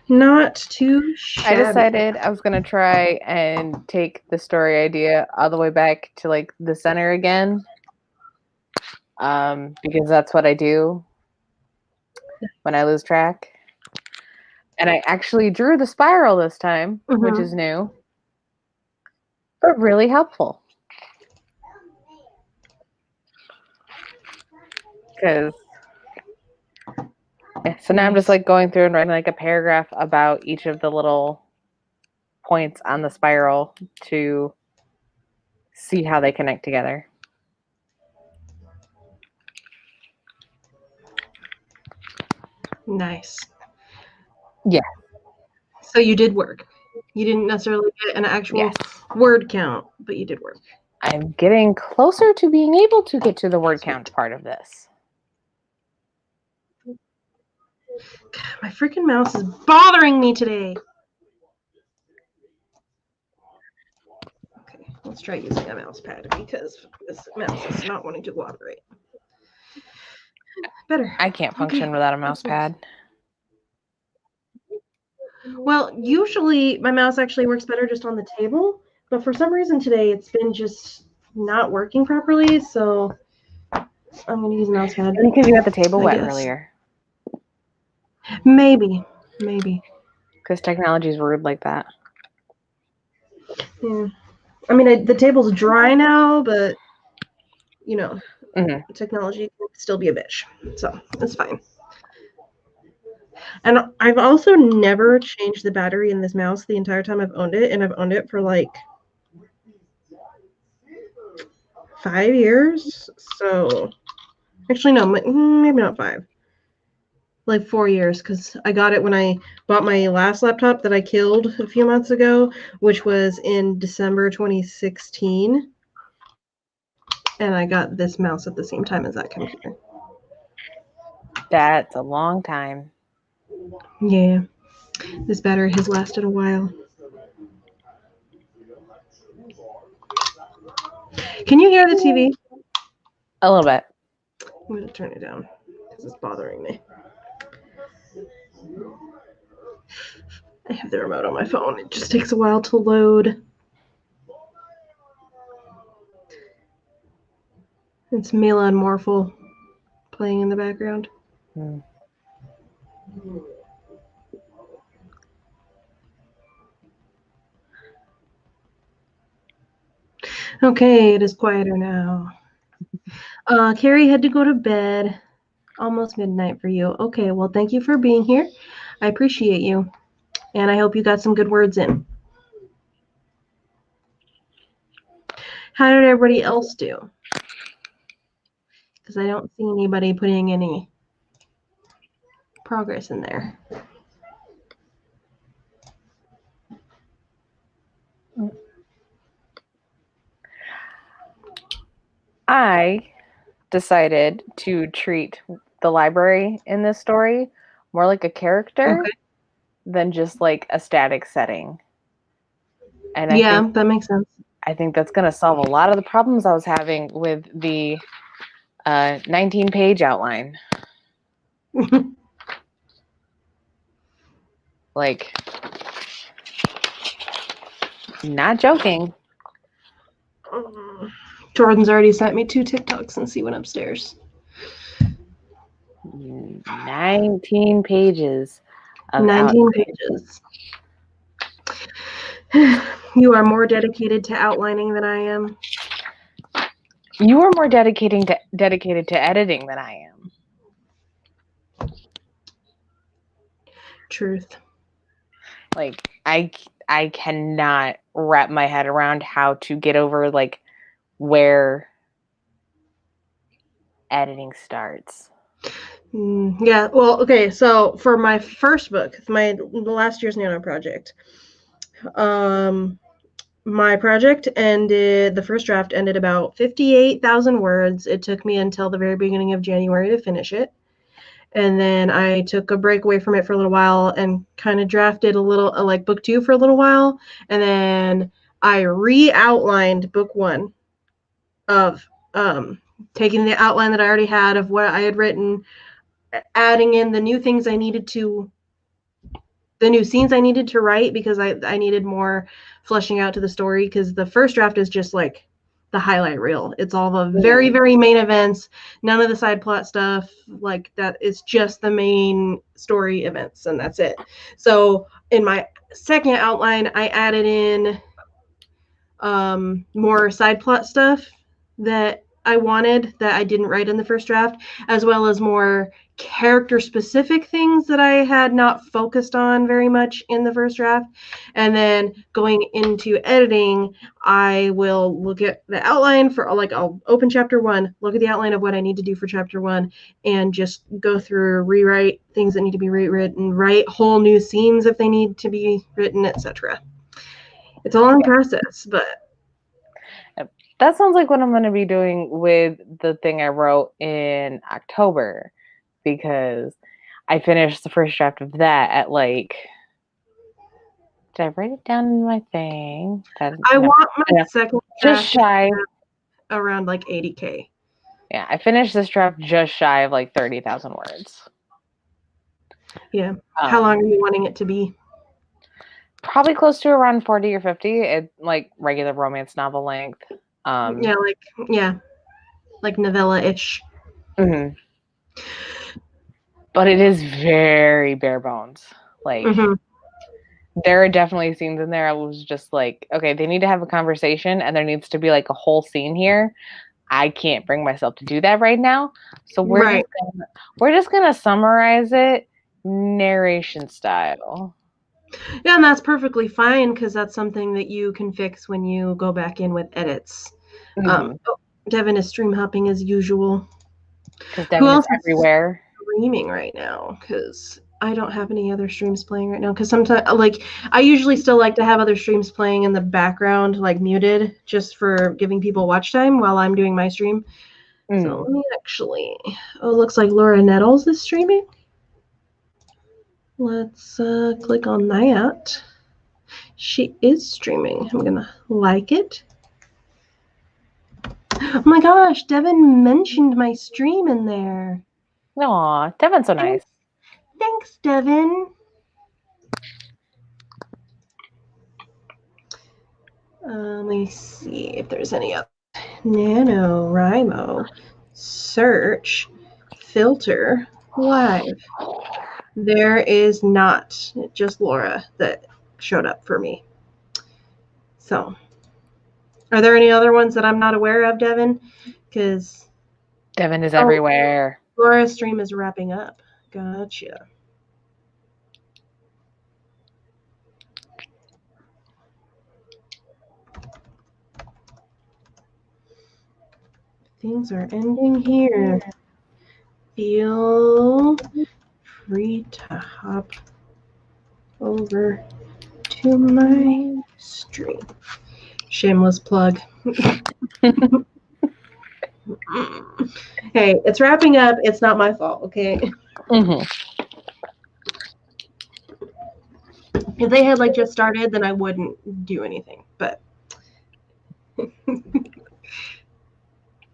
Not too shabby. I decided I was going to try and take the story idea all the way back to like the center again. Because that's what I do when I lose track. And I actually drew the spiral this time, which is new, but really helpful. Because so now I'm just like going through and writing like a paragraph about each of the little points on the spiral to see how they connect together. Nice. Yeah. So you did work. You didn't necessarily get an actual word count, but you did work. I'm getting closer to being able to get to the word count part of this. God, my freaking mouse is bothering me today. Okay, let's try using a mouse pad because this mouse is not wanting to cooperate. Better. I can't function without a mouse pad. Well, usually my mouse actually works better just on the table, but for some reason today it's been just not working properly, so I'm going to use a mouse pad. Because you got the table wet earlier. Maybe. Because technology is rude like that. Yeah. I mean, the table's dry now, but, you know, technology can still be a bitch, so it's fine. And I've also never changed the battery in this mouse the entire time I've owned it, and I've owned it for like 5 years. So, actually, no, maybe not 5. Like 4 years, because I got it when I bought my last laptop that I killed a few months ago, which was in December 2016. And I got this mouse at the same time as that computer. That's a long time. Yeah. This battery has lasted a while. Can you hear the TV? A little bit. I'm going to turn it down because it's bothering me. I have the remote on my phone. It just takes a while to load. It's Mila and Morphle playing in the background. Okay, it is quieter now. Carrie had to go to bed. Almost midnight for you. Okay, well, thank you for being here. I appreciate you. And I hope you got some good words in. How did everybody else do? Because I don't see anybody putting any progress in there. I decided to treat the library in this story more like a character than just like a static setting. And I think that makes sense. I think that's going to solve a lot of the problems I was having with the 19-page outline. Like, not joking. Jordan's already sent me 2 TikToks and she went upstairs. 19 pages. 19 pages. You are more dedicated to outlining than I am. You are more dedicated to editing than I am. Truth. Like I cannot wrap my head around how to get over like where editing starts. Yeah, well, okay, so for my first book, the last year's Nano project, my project ended, the first draft ended about 58,000 words. It took me until the very beginning of January to finish it. And then I took a break away from it for a little while and kind of drafted a little, like book 2 for a little while. And then I re-outlined book 1 of taking the outline that I already had of what I had written, adding in the new things I needed to, the new scenes I needed to write because I needed more fleshing out to the story, because the first draft is just like the highlight reel. It's all the very, very main events, none of the side plot stuff like that. It's just the main story events and that's it. So in my second outline, I added in more side plot stuff that I wanted that I didn't write in the first draft, as well as more character specific things that I had not focused on very much in the first draft. And then going into editing, I will look at the outline for, like, I'll open chapter 1, look at the outline of what I need to do for chapter 1, and just go through, rewrite things that need to be rewritten, write whole new scenes if they need to be written, etc. It's a long process, but that sounds like what I'm going to be doing with the thing I wrote in October, because I finished the first draft of that at like, did I write it down in my thing? I want my second just shy around like 80K. Yeah, I finished this draft just shy of like 30,000 words. Yeah. How long are you wanting it to be? Probably close to around 40 or 50. It like regular romance novel length. Like novella-ish. Mm-hmm. But it is very bare bones. Like there are definitely scenes in there I was just like, okay, they need to have a conversation and there needs to be like a whole scene here. I can't bring myself to do that right now. So we're just gonna summarize it narration style. Yeah, and that's perfectly fine because that's something that you can fix when you go back in with edits. Devin is stream hopping as usual. Because Devin is everywhere. Streaming right now because I don't have any other streams playing right now. Because sometimes, like, I usually still like to have other streams playing in the background, like muted, just for giving people watch time while I'm doing my stream. So let me actually. Oh, it looks like Laura Nettles is streaming. Let's click on that. She is streaming. I'm gonna like it. Oh my gosh, Devin mentioned my stream in there. Aw, Devin's so nice. Thanks, Devin. Let me see if there's any other. NaNoWriMo. Search. Filter. Live. There is not. Just Laura that showed up for me. So, are there any other ones that I'm not aware of, Devin? Because Devin is everywhere. Laura's stream is wrapping up. Gotcha. Things are ending here. Feel free to hop over to my stream. Shameless plug. Hey, it's wrapping up. It's not my fault, okay? If they had like just started, then I wouldn't do anything. But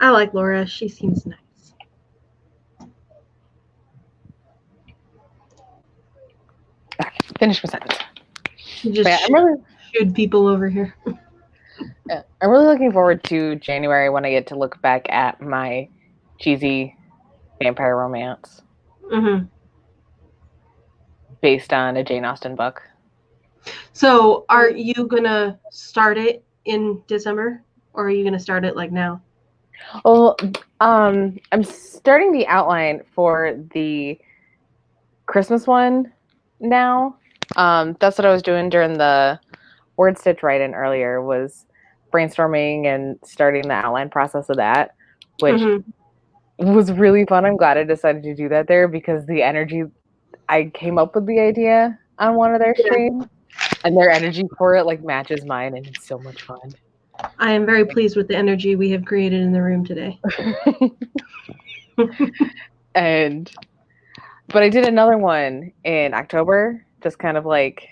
I like Laura. She seems nice. Finish my sentence. You just shoot people over here. Yeah, I'm really looking forward to January when I get to look back at my cheesy vampire romance based on a Jane Austen book. So are you gonna start it in December, or are you gonna start it like now? Well, I'm starting the outline for the Christmas one now. That's what I was doing during the word stitch write-in earlier, was brainstorming and starting the outline process of that, which was really fun. I'm glad I decided to do that there because the energy, I came up with the idea on one of their streams, and their energy for it like matches mine, and it's so much fun. I am very pleased with the energy we have created in the room today. But I did another one in October, just kind of like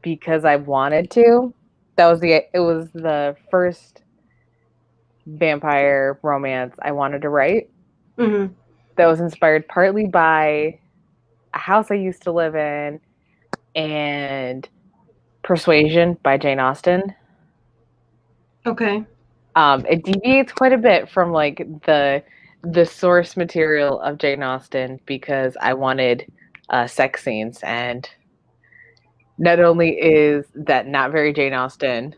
because I wanted to. It was the first vampire romance I wanted to write. Mm-hmm. That was inspired partly by a house I used to live in and Persuasion by Jane Austen. Okay. It deviates quite a bit from like the source material of Jane Austen because I wanted sex scenes, and not only is that not very Jane Austen,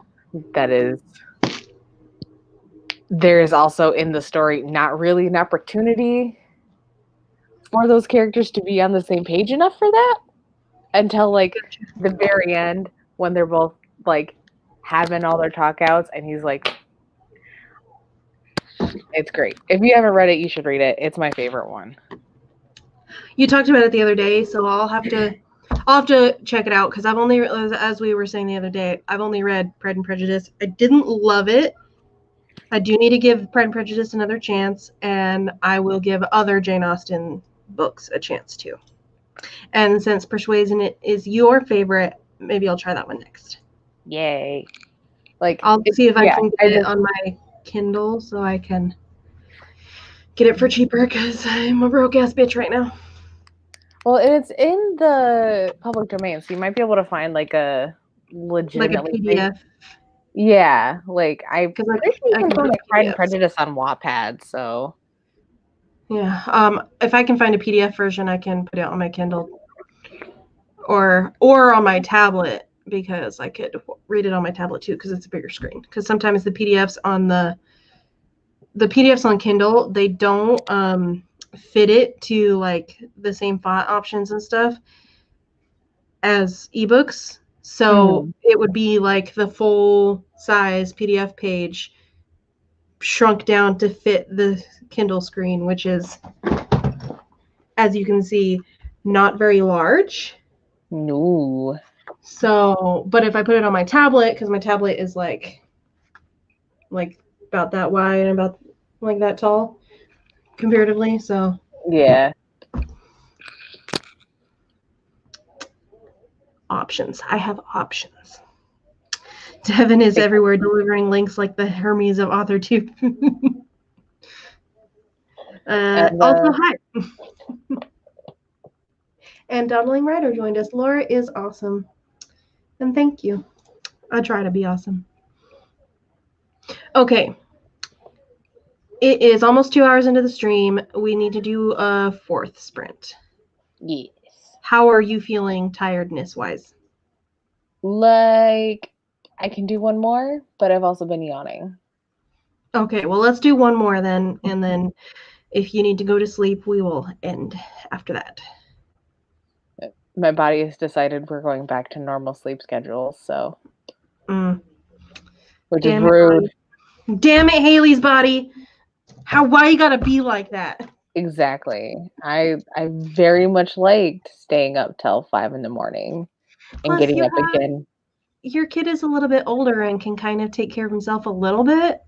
there is also in the story not really an opportunity for those characters to be on the same page enough for that until like the very end when they're both like having all their talk outs, and he's like, it's great. If you haven't read it, you should read it. It's my favorite one. You talked about it the other day, so I'll have to check it out because I've only, as we were saying the other day, I've only read Pride and Prejudice. I didn't love it. I do need to give Pride and Prejudice another chance, and I will give other Jane Austen books a chance too. And since Persuasion is your favorite, maybe I'll try that one next. Yay. Like I'll see if I can get it on my Kindle so I can get it for cheaper because I'm a broke ass bitch right now. Well, it's in the public domain, so you might be able to find like a legitimately like a PDF. Yeah, like I can find like Pride and Prejudice on Wattpad, so yeah. If I can find a PDF version, I can put it on my Kindle or on my tablet because I could read it on my tablet too because it's a bigger screen. Because sometimes the PDFs on Kindle, they don't fit it to like the same font options and stuff as ebooks. So it would be like the full size PDF page shrunk down to fit the Kindle screen, which is, as you can see, not very large. No. So, but if I put it on my tablet, because my tablet is like about that wide and about like that tall comparatively, so yeah. Options. I have options. Devin is everywhere delivering links like the Hermes of AuthorTube. Also, hi. And Dawdling Rider joined us. Laura is awesome. And thank you. I try to be awesome. Okay. It is almost 2 hours into the stream. We need to do a fourth sprint. Yes. How are you feeling tiredness-wise? Like, I can do one more, but I've also been yawning. Okay, well, let's do one more then. And then if you need to go to sleep, we will end after that. My body has decided we're going back to normal sleep schedules, so. Which is rude. Damn it, Haley's body. Why you gotta be like that? Exactly. I very much liked staying up till 5 a.m. and Plus, getting up again. Your kid is a little bit older and can kind of take care of himself a little bit.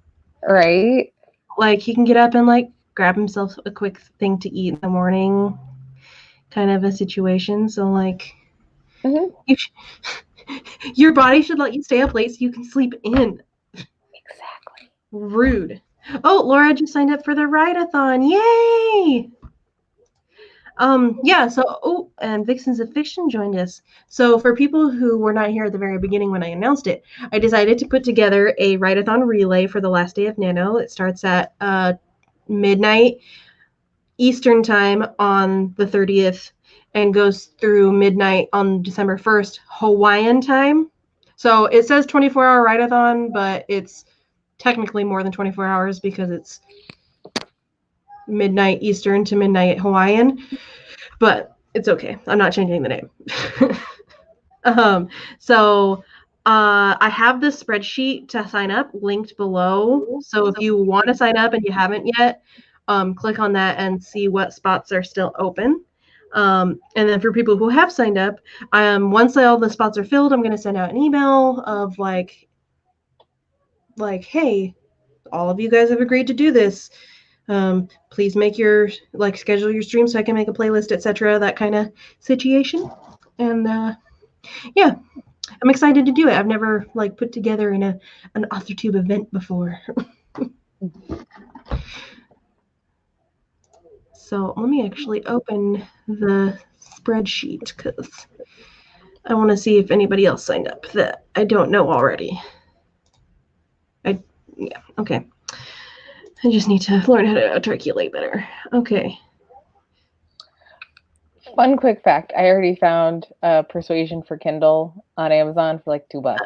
Right. Like he can get up and like grab himself a quick thing to eat in the morning, kind of a situation. So like, your body should let you stay up late so you can sleep in. Exactly. Rude. Oh, Laura just signed up for the write-a-thon. Yay! Yeah, so, and Vixens of Fiction joined us. So for people who were not here at the very beginning when I announced it, I decided to put together a write-a-thon relay for the last day of Nano. It starts at midnight Eastern time on the 30th, and goes through midnight on December 1st, Hawaiian time. So it says 24-hour write-a-thon, but it's technically more than 24 hours because it's midnight Eastern to midnight Hawaiian. But it's okay. I'm not changing the name. So I have this spreadsheet to sign up linked below. So if you want to sign up and you haven't yet, click on that and see what spots are still open. And then for people who have signed up, once all the spots are filled, I'm going to send out an email of like, hey, all of you guys have agreed to do this. Please make your schedule your stream so I can make a playlist, etc. That kind of situation. And yeah, I'm excited to do it. I've never put together an AuthorTube event before. So let me actually open the spreadsheet because I want to see if anybody else signed up that I don't know already. Yeah, okay. I just need to learn how to articulate better. Okay. Fun quick fact. I already found Persuasion for Kindle on Amazon for like $2.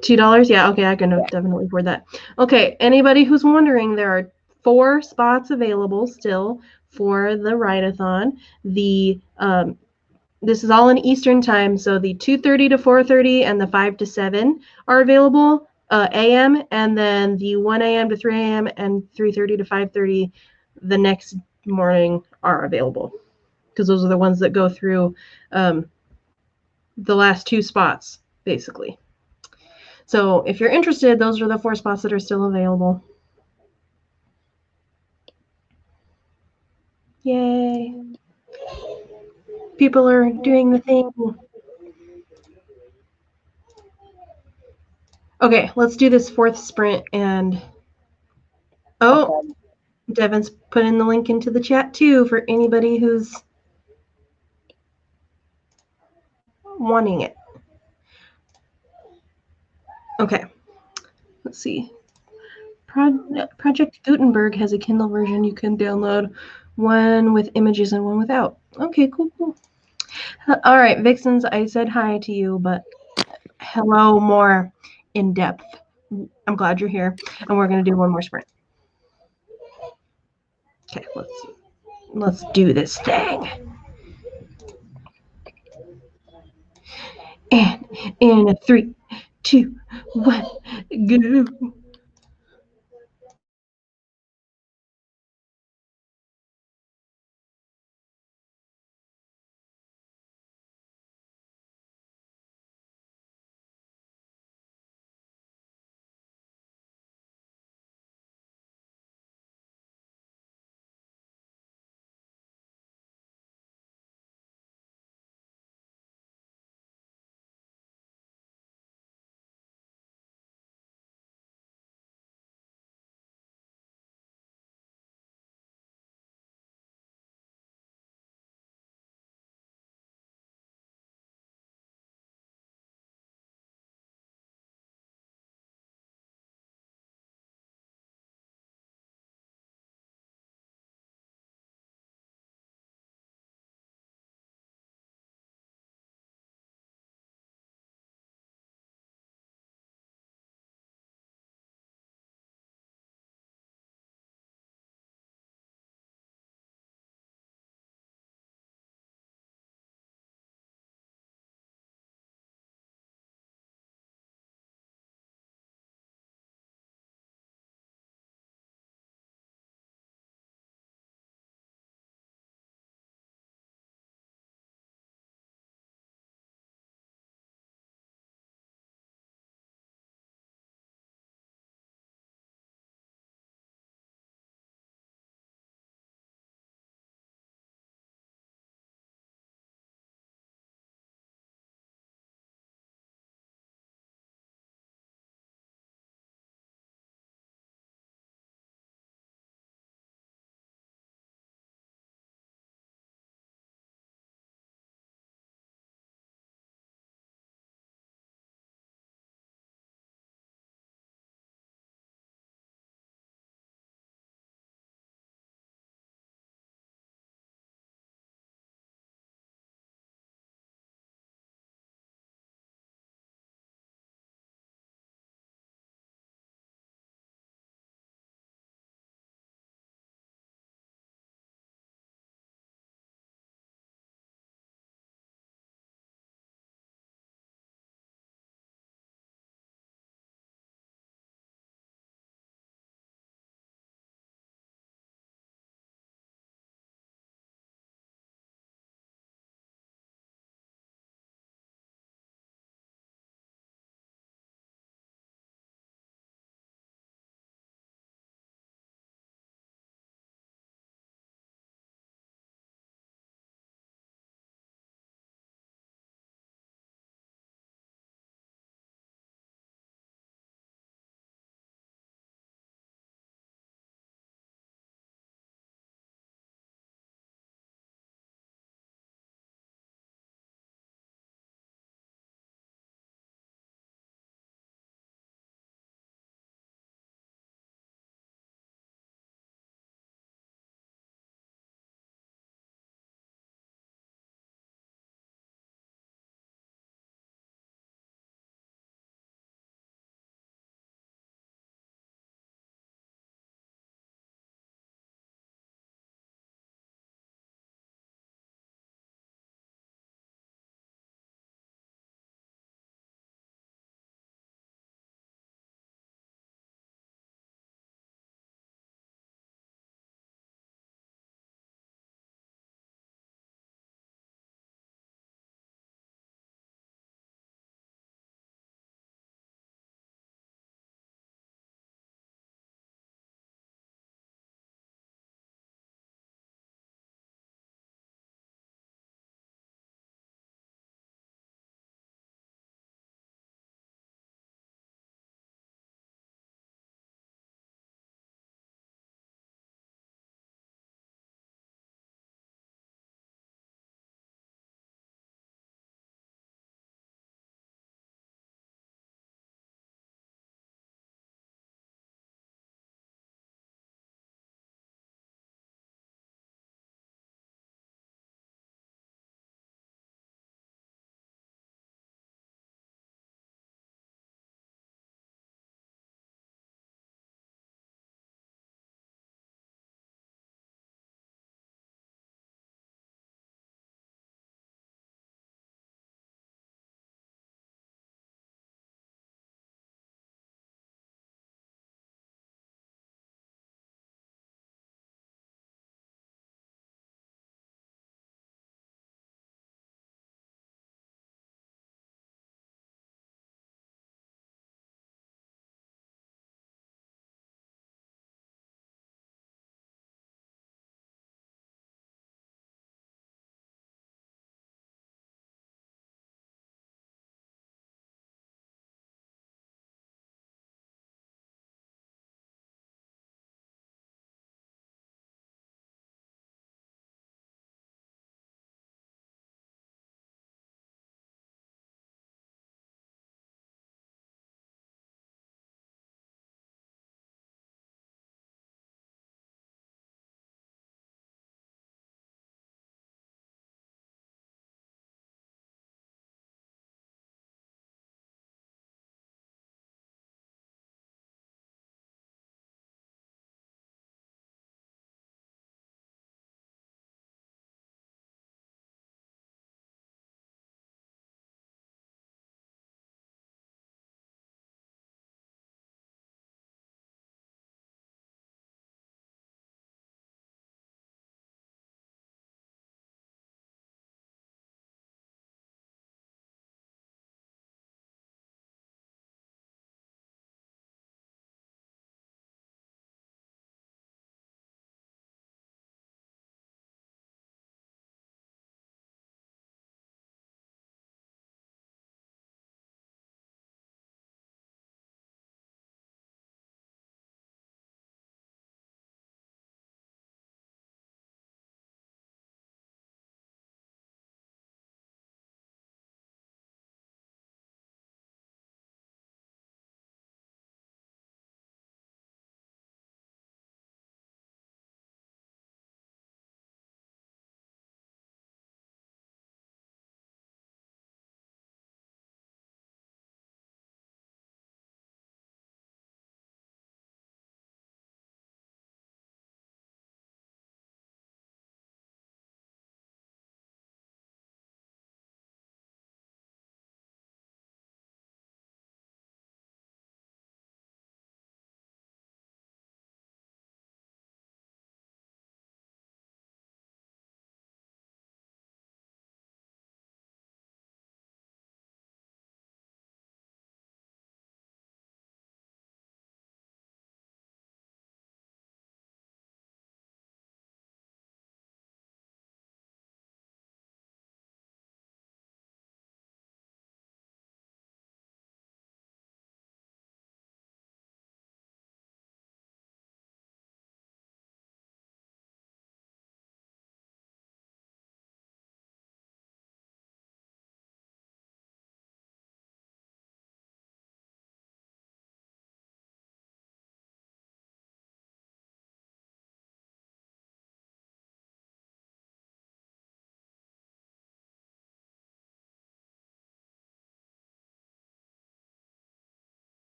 $2? Yeah, okay, I can definitely afford that. Okay, anybody who's wondering, there are 4 spots available still for the write-a-thon. This is all in Eastern time, so the 2:30 to 4:30 and the 5 to 7 are available a.m., and then the 1 a.m. to 3 a.m. and 3:30 to 5:30 the next morning are available, because those are the ones that go through the last 2 spots, basically. So if you're interested, those are the 4 spots that are still available. Yay. People are doing the thing. Okay, let's do this 4th sprint. And Devin's put in the link into the chat too for anybody who's wanting it. Okay, let's see. Project Gutenberg has a Kindle version you can download, one with images and one without. Okay, cool. All right, Vixens, I said hi to you, but hello more in depth. I'm glad you're here, and we're going to do one more sprint. Okay, let's do this thing. And in a 3, 2, 1, go.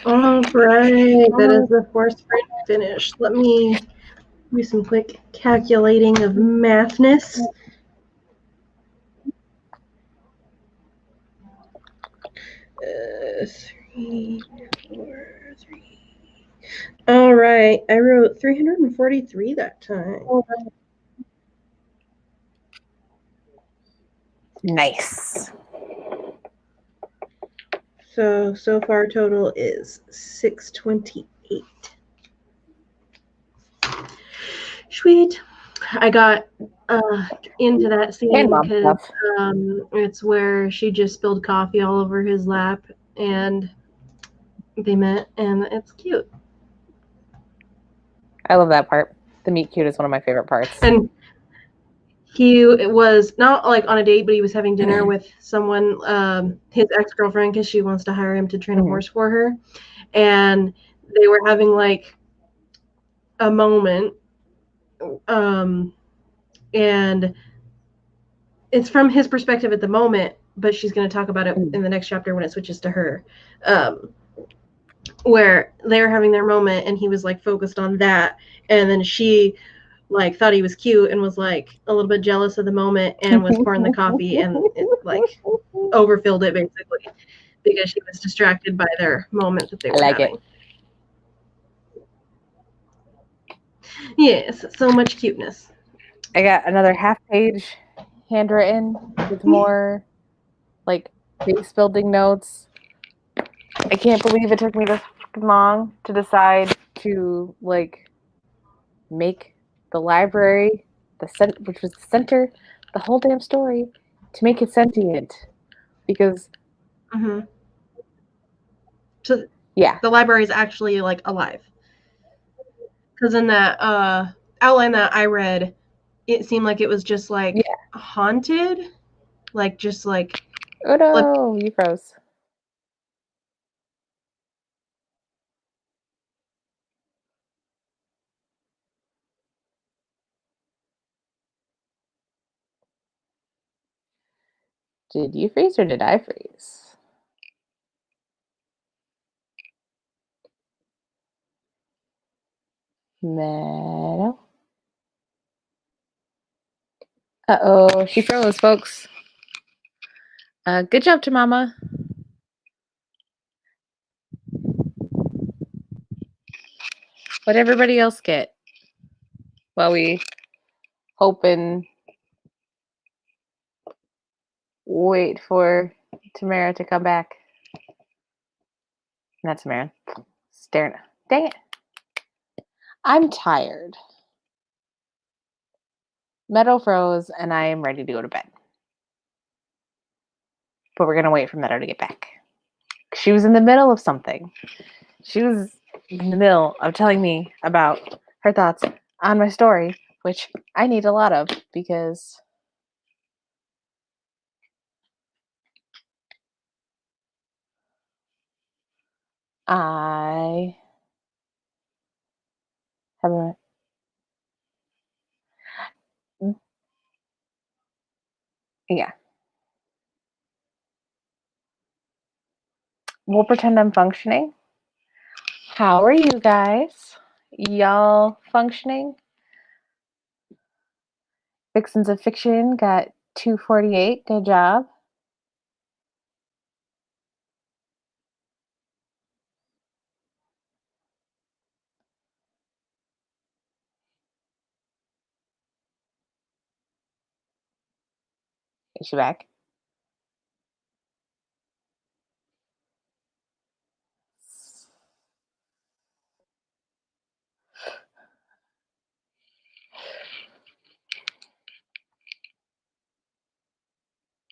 All right, that is the fourth sprint finished. Let me do some quick calculating of mathness. Three, four, three. All right, I wrote 343 that time. Nice. So far total is 628. Sweet. I got into that scene because it's where she just spilled coffee all over his lap and they met, and it's cute. I love that part. The meet cute is one of my favorite parts. And he was not like on a date, but he was having dinner with someone, his ex-girlfriend, because she wants to hire him to train a horse for her. And they were having like a moment. And it's from his perspective at the moment, but she's going to talk about it in the next chapter when it switches to her. Where they were having their moment and he was like focused on that. And then she like thought he was cute and was like a little bit jealous of the moment and was pouring the coffee and it like overfilled it basically because she was distracted by their moment that they were having. Yes, so much cuteness. I got another half page handwritten with more like base building notes. I can't believe it took me this long to decide to like make the library which was the center, the whole damn story, to make it sentient, because so yeah, the library is actually like alive. Because in that outline that I read, it seemed like it was just like haunted, like just like. Oh no, you froze. Did you freeze or did I freeze? Meadow. Uh-oh, she froze, folks. Good job to Mama. What'd everybody else get? While we hope and wait for Tamara to come back. Not Tamara. Staring. Dang it. I'm tired. Meadow froze, and I am ready to go to bed. But we're going to wait for Meadow to get back. She was in the middle of something. She was in the middle of telling me about her thoughts on my story, which I need a lot of because I have a... Yeah. We'll pretend I'm functioning. How are you guys? Y'all functioning? Vixens of Fiction got 248. Good job. Is she back?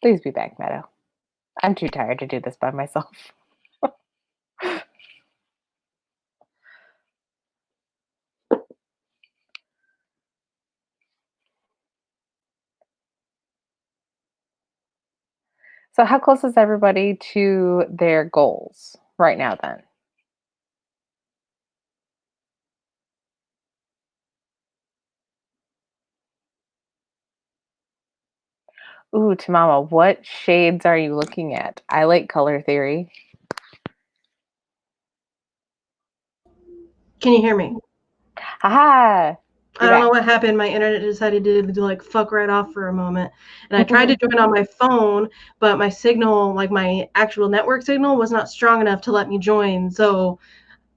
Please be back, Meadow. I'm too tired to do this by myself. So how close is everybody to their goals right now then? Ooh, Tamama, what shades are you looking at? I like color theory. Can you hear me? Haha! I don't know what happened. My internet decided to like fuck right off for a moment. And I tried to join on my phone, but my signal, like my actual network signal, was not strong enough to let me join. So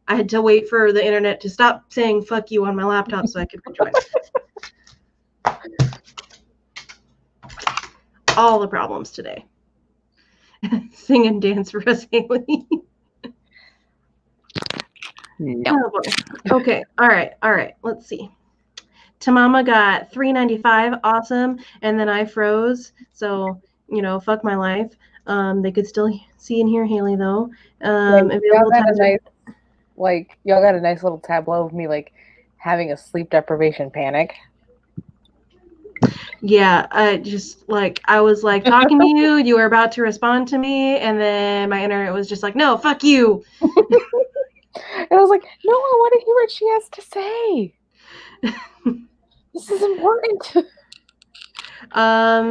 I had to wait for the internet to stop saying fuck you on my laptop so I could rejoin. All the problems today. Sing and dance for us, Haley. No. Oh, boy. Okay. All right. Let's see. Tamama got $3.95. Awesome. And then I froze. So, fuck my life. They could still see and hear Haley though. Y'all got a nice little tableau of me like having a sleep deprivation panic. Yeah, I was like talking to you, you were about to respond to me, and then my internet was just like, no, fuck you. And I was like, no, I want to hear what she has to say. This is important.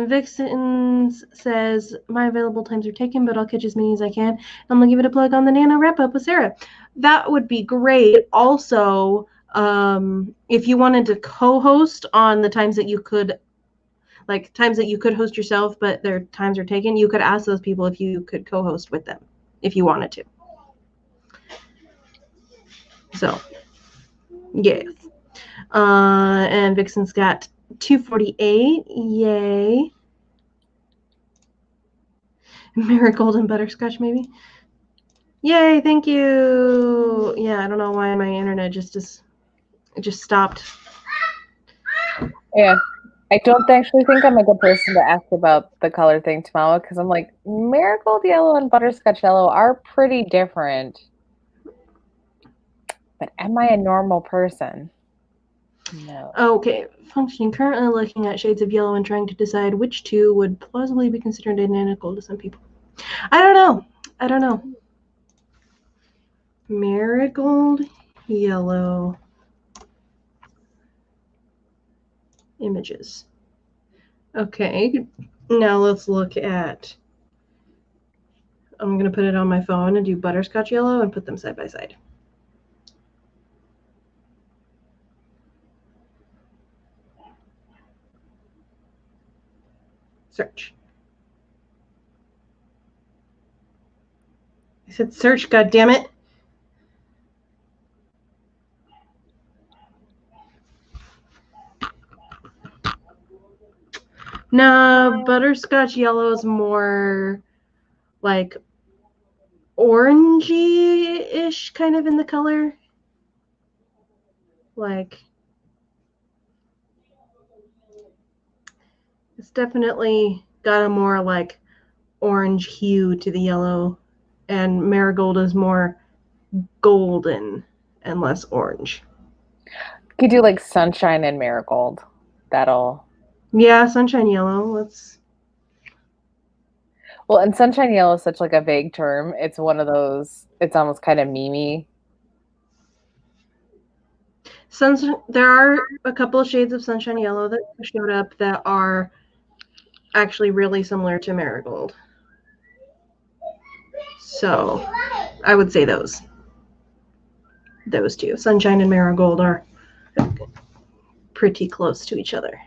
Vixen says, my available times are taken, but I'll catch as many as I can. I'm going to give it a plug on the Nano wrap-up with Sarah. That would be great. Also, if you wanted to co-host on the times that you could, like times that you could host yourself, but their times are taken, you could ask those people if you could co-host with them, if you wanted to. So, yes. And Vixen's got 248. Yay. Marigold and butterscotch, maybe. Yay, thank you. Yeah, I don't know why my internet just stopped. Yeah. I don't actually think I'm a good person to ask about the color thing tomorrow because I'm like, marigold yellow and butterscotch yellow are pretty different. But am I a normal person? No. Okay, functioning. Currently looking at shades of yellow and trying to decide which two would plausibly be considered identical to some people. I don't know. Marigold yellow images. Okay, now let's look at. I'm going to put it on my phone and do butterscotch yellow and put them side by side. Search. I said search, goddammit. No, butterscotch yellow is more like orangey-ish kind of in the color. Like, it's definitely got a more like orange hue to the yellow, and marigold is more golden and less orange. You could do like sunshine and marigold. Yeah, sunshine yellow. Well, and sunshine yellow is such like a vague term. It's one of those, it's almost kind of memey. There are a couple of shades of sunshine yellow that showed up that are actually really similar to marigold. So I would say those two. Sunshine and marigold are pretty close to each other.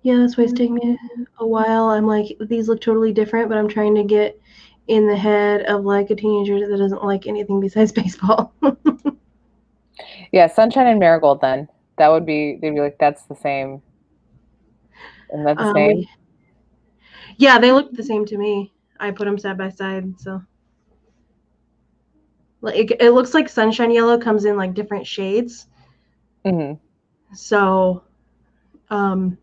Yeah, that's why it's taking me a while. I'm like, these look totally different, but I'm trying to get in the head of like a teenager that doesn't like anything besides baseball. Yeah, sunshine and marigold then. They'd be like, that's the same. Isn't that the same? Yeah, they look the same to me. I put them side by side, so. Like, it looks like sunshine yellow comes in like different shades. Mm-hmm. So, you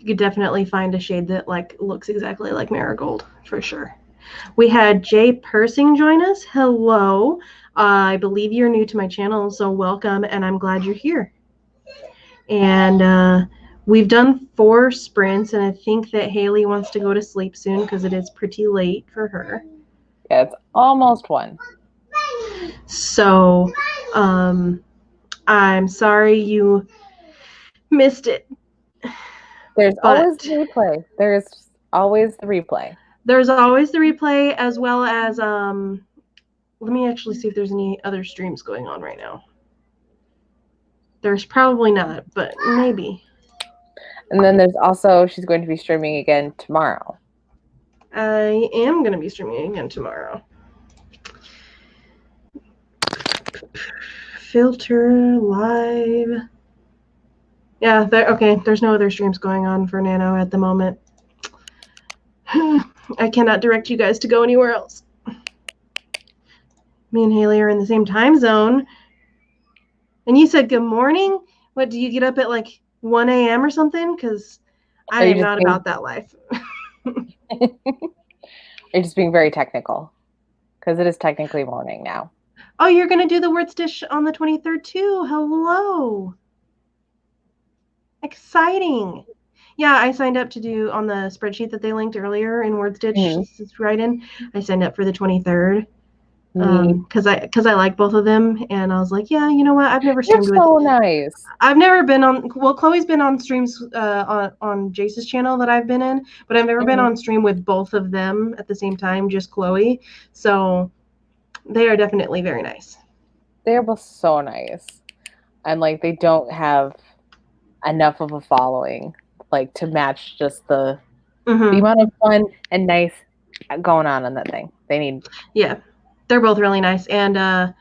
could definitely find a shade that like looks exactly like marigold for sure. We had Jay Persing join us. Hello. I believe you're new to my channel, so welcome, and I'm glad you're here. And we've done 4 sprints, and I think that Haley wants to go to sleep soon because it is pretty late for her. Yeah, it's almost 1. So I'm sorry you Missed it. There's But always the replay. There's always the replay. there's always the replay, as well as let me actually see if there's any other streams going on right now. There's probably not, but maybe. And then there's also, she's going to be streaming again tomorrow. I am going to be streaming again tomorrow. Filter live. Yeah, okay, there's no other streams going on for Nano at the moment. I cannot direct you guys to go anywhere else. Me and Haley are in the same time zone. And you said good morning? What, do you get up at like 1 a.m. or something? Because I am not about that life. You're just being very technical. Because it is technically morning now. Oh, you're going to do the Words Dish on the 23rd too. Hello. Exciting. Yeah, I signed up to do on the spreadsheet that they linked earlier in Words Dish. Right in. I signed up for the 23rd. Because I like both of them, and I was like, yeah, you know what? I've never streamed with. So nice. I've never been on. Well, Chloe's been on streams on Jace's channel that I've been in, but I've never been on stream with both of them at the same time, just Chloe. So they are definitely very nice. They are both so nice, and like they don't have enough of a following, like to match just the amount of fun and nice going on in that thing. They need. Yeah. They're both really nice, and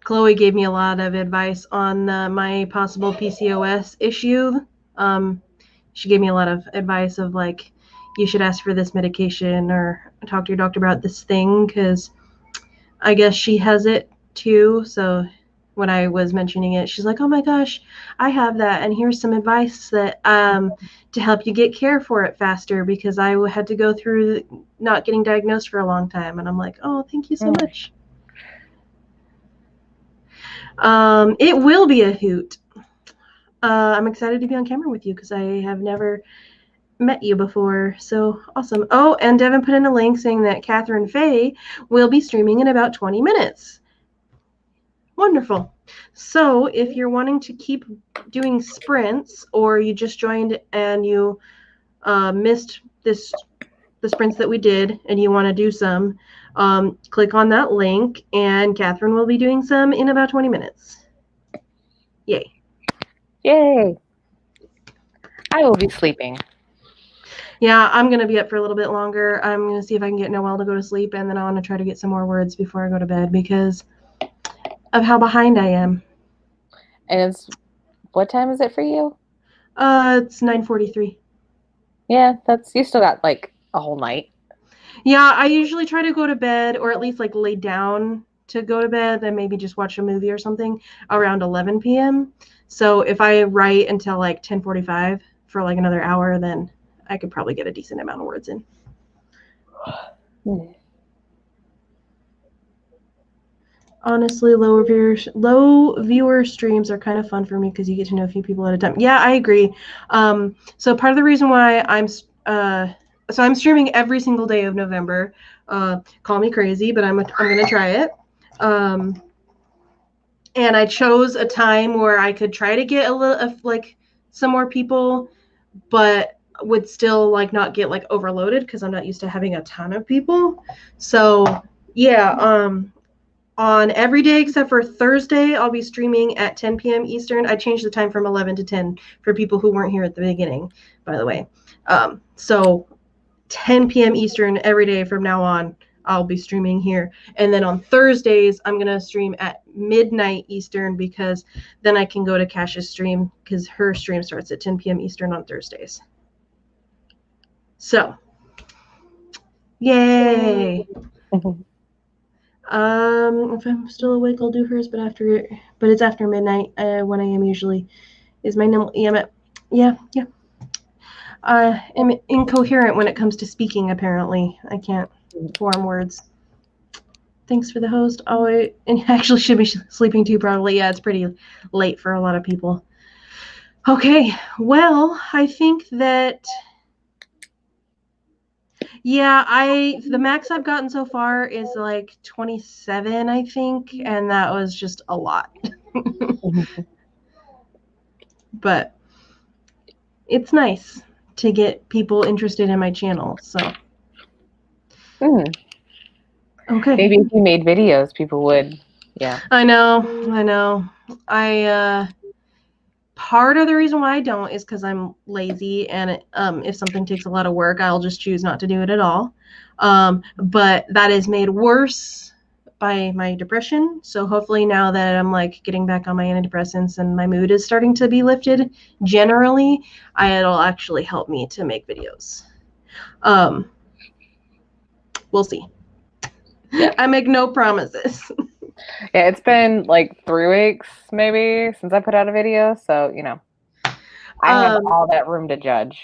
Chloe gave me a lot of advice on my possible PCOS issue. She gave me a lot of advice of like, you should ask for this medication or talk to your doctor about this thing, because I guess she has it too. So when I was mentioning it, she's like, oh my gosh, I have that, and here's some advice that to help you get care for it faster, because I had to go through not getting diagnosed for a long time. And I'm like, oh, thank you so much. It will be a hoot. I'm excited to be on camera with you because I have never met you before. So awesome. Oh, and Devin put in a link saying that Catherine Faye will be streaming in about 20 minutes. Wonderful. So if you're wanting to keep doing sprints, or you just joined and you missed the sprints that we did and you want to do some, click on that link, and Catherine will be doing some in about 20 minutes. Yay. Yay. I will be sleeping. Yeah, I'm going to be up for a little bit longer. I'm going to see if I can get Noelle to go to sleep, and then I want to try to get some more words before I go to bed because of how behind I am. And what time is it for you? It's 9:43. Yeah, you still got like a whole night. Yeah, I usually try to go to bed, or at least like lay down to go to bed, and maybe just watch a movie or something around 11 p.m. So if I write until like 10:45 for like another hour, then I could probably get a decent amount of words in. Honestly, low viewer streams are kind of fun for me because you get to know a few people at a time. Yeah, I agree. So part of the reason why I'm streaming every single day of November. Call me crazy, but I'm gonna try it. And I chose a time where I could try to get a little like some more people, but would still like not get like overloaded because I'm not used to having a ton of people. So yeah, on every day except for Thursday, I'll be streaming at 10 p.m. Eastern. I changed the time from 11 to 10 for people who weren't here at the beginning, by the way. So 10 p.m. Eastern every day from now on, I'll be streaming here. And then on Thursdays, I'm going to stream at midnight Eastern, because then I can go to Cash's stream, because her stream starts at 10 p.m. Eastern on Thursdays. So, yay. If I'm still awake, I'll do hers, but it's after midnight. 1 a.m. usually is my normal. Yeah. I am incoherent when it comes to speaking, apparently. I can't form words. Thanks for the host. Oh, and actually should be sleeping too, probably. Yeah, it's pretty late for a lot of people. Okay, well, I think that... Yeah, the max I've gotten so far is like 27, I think, and that was just a lot. But it's nice to get people interested in my channel. So okay. Maybe if you made videos, people would. Yeah. I know. Part of the reason why I don't is because I'm lazy, and if something takes a lot of work, I'll just choose not to do it at all. But that is made worse by my depression. So hopefully now that I'm like getting back on my antidepressants and my mood is starting to be lifted generally, it'll actually help me to make videos. We'll see. Yeah. I make no promises. Yeah, it's been like 3 weeks maybe since I put out a video, so you know, I have all that room to judge.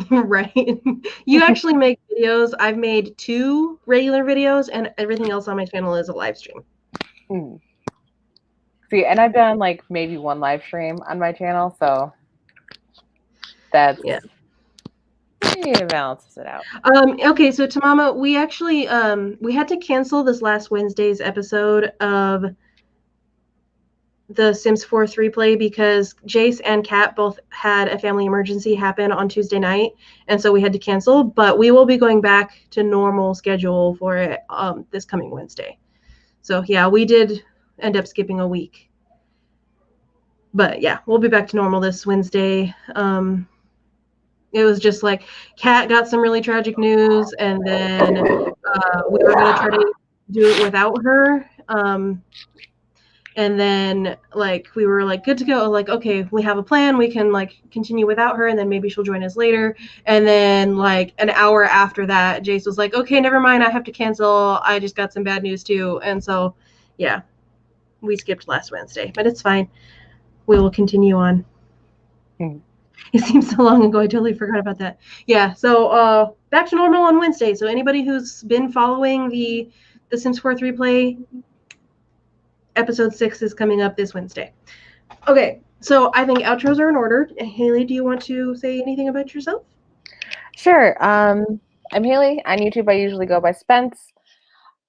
Right. You actually make videos. I've made 2 regular videos, and everything else on my channel is a live stream. See, and I've done like maybe 1 live stream on my channel, so that's it balances it out. Okay, so Tamama, we actually we had to cancel this last Wednesday's episode of the Sims 4 3-play because Jace and Kat both had a family emergency happen on Tuesday night, and so we had to cancel, but we will be going back to normal schedule for it this coming Wednesday. So yeah, we did end up skipping a week. But yeah, we'll be back to normal this Wednesday. It was just like Kat got some really tragic news, and then we were going to try to do it without her. And then like we were like good to go, like okay, we have a plan, we can like continue without her, and then maybe she'll join us later. And then like an hour after that, Jace was like, okay, never mind, I have to cancel, I just got some bad news too. And so yeah, we skipped last Wednesday, but it's fine, we will continue on. It seems so long ago, I totally forgot about that. Yeah, so back to normal on Wednesday. So anybody who's been following the Sims 4 3-play, episode 6 is coming up this Wednesday. Okay, so I think outros are in order. Haley, do you want to say anything about yourself? Sure. I'm Haley. On YouTube, I usually go by Spence.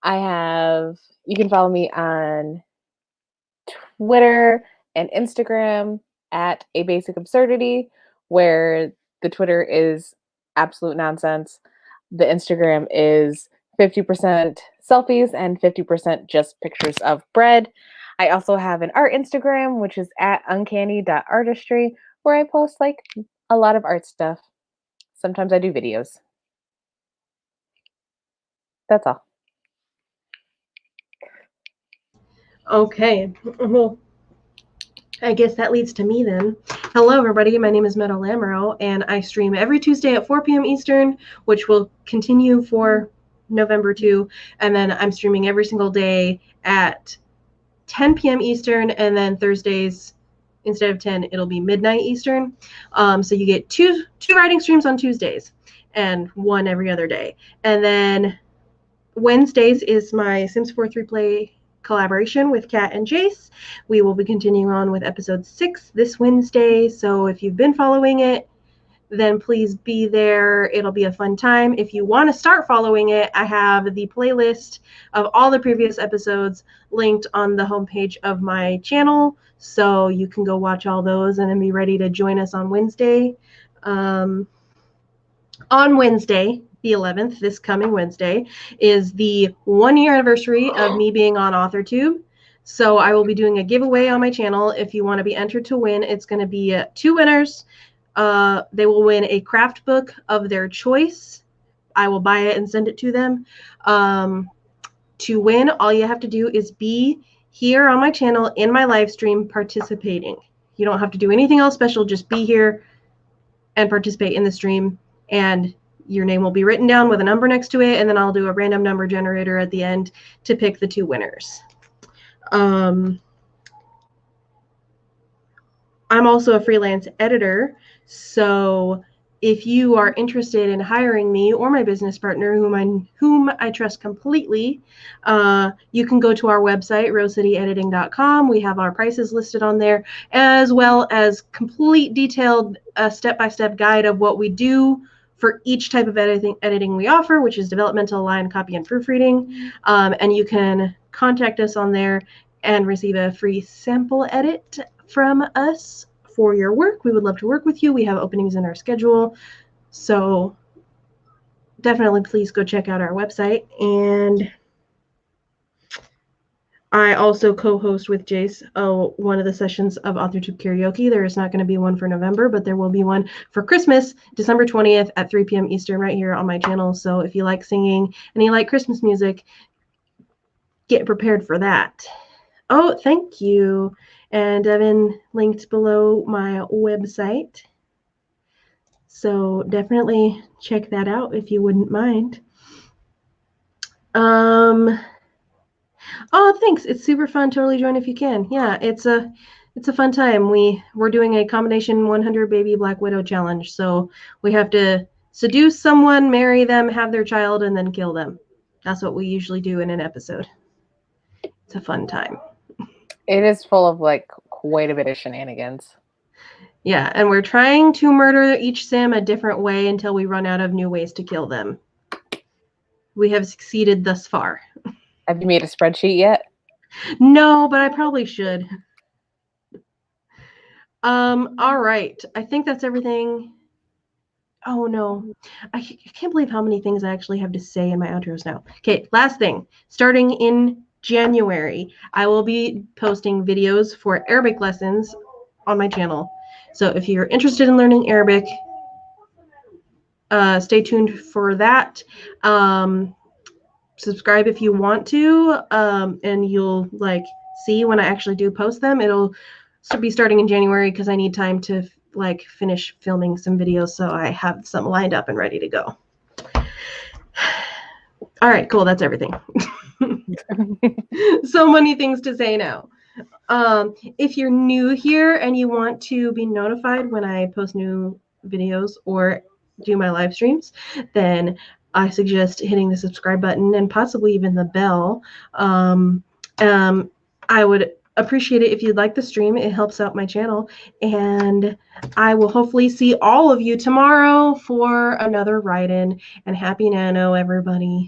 You can follow me on Twitter and Instagram at A Basic Absurdity, where the Twitter is absolute nonsense. The Instagram is 50% selfies and 50% just pictures of bread. I also have an art Instagram, which is at uncanny.artistry, where I post like a lot of art stuff. Sometimes I do videos. That's all. Okay, well, I guess that leads to me then. Hello, everybody. My name is Meadow Lamero, and I stream every Tuesday at 4 p.m. Eastern, which will continue for November 2. And then I'm streaming every single day at 10 p.m. Eastern, and then Thursdays, instead of 10, it'll be midnight Eastern. So you get two writing streams on Tuesdays and 1 every other day. And then Wednesdays is my Sims 4 3-play collaboration with Kat and Jace. We will be continuing on with episode 6 this Wednesday. So if you've been following it, then please be there. It'll be a fun time. If you want to start following it, I have the playlist of all the previous episodes linked on the homepage of my channel. So you can go watch all those and then be ready to join us on Wednesday. On Wednesday, the 11th, this coming Wednesday, is the 1-year anniversary of me being on AuthorTube. So I will be doing a giveaway on my channel. If you want to be entered to win, it's going to be 2 winners. They will win a craft book of their choice. I will buy it and send it to them. To win, all you have to do is be here on my channel in my live stream participating. You don't have to do anything else special. Just be here and participate in the stream, and your name will be written down with a number next to it, and then I'll do a random number generator at the end to pick the 2 winners. I'm also a freelance editor, so if you are interested in hiring me or my business partner, whom I trust completely, you can go to our website, rosecityediting.com. We have our prices listed on there, as well as complete detailed step-by-step guide of what we do for each type of editing we offer, which is developmental, line, copy, and proofreading. And you can contact us on there and receive a free sample edit from us for your work. We would love to work with you. We have openings in our schedule. So definitely please go check out our website. And I also co-host with Jace one of the sessions of AuthorTube Karaoke. There is not going to be one for November, but there will be one for Christmas, December 20th at 3 p.m. Eastern right here on my channel. So if you like singing and you like Christmas music, get prepared for that. Oh, thank you. And Devin linked below my website. So definitely check that out if you wouldn't mind. Oh, thanks. It's super fun. Totally join if you can. Yeah, it's a fun time. We're doing a combination 100 baby Black Widow challenge. So we have to seduce someone, marry them, have their child, and then kill them. That's what we usually do in an episode. It's a fun time. It is full of like quite a bit of shenanigans. Yeah, and we're trying to murder each Sim a different way until we run out of new ways to kill them. We have succeeded thus far. Have you made a spreadsheet yet? No, but I probably should. All right. I think that's everything. Oh, no. I can't believe how many things I actually have to say in my outros now. Okay, last thing. Starting in January, I will be posting videos for Arabic lessons on my channel. So if you're interested in learning Arabic, stay tuned for that. Subscribe if you want to, and you'll like see when I actually do post them. It'll be starting in January because I need time to like finish filming some videos so I have some lined up and ready to go. All right, cool. That's everything. So many things to say now. If you're new here and you want to be notified when I post new videos or do my live streams, then I suggest hitting the subscribe button and possibly even the bell. I would appreciate it if you'd like the stream. It helps out my channel. And I will hopefully see all of you tomorrow for another write-in. And happy Nano, everybody.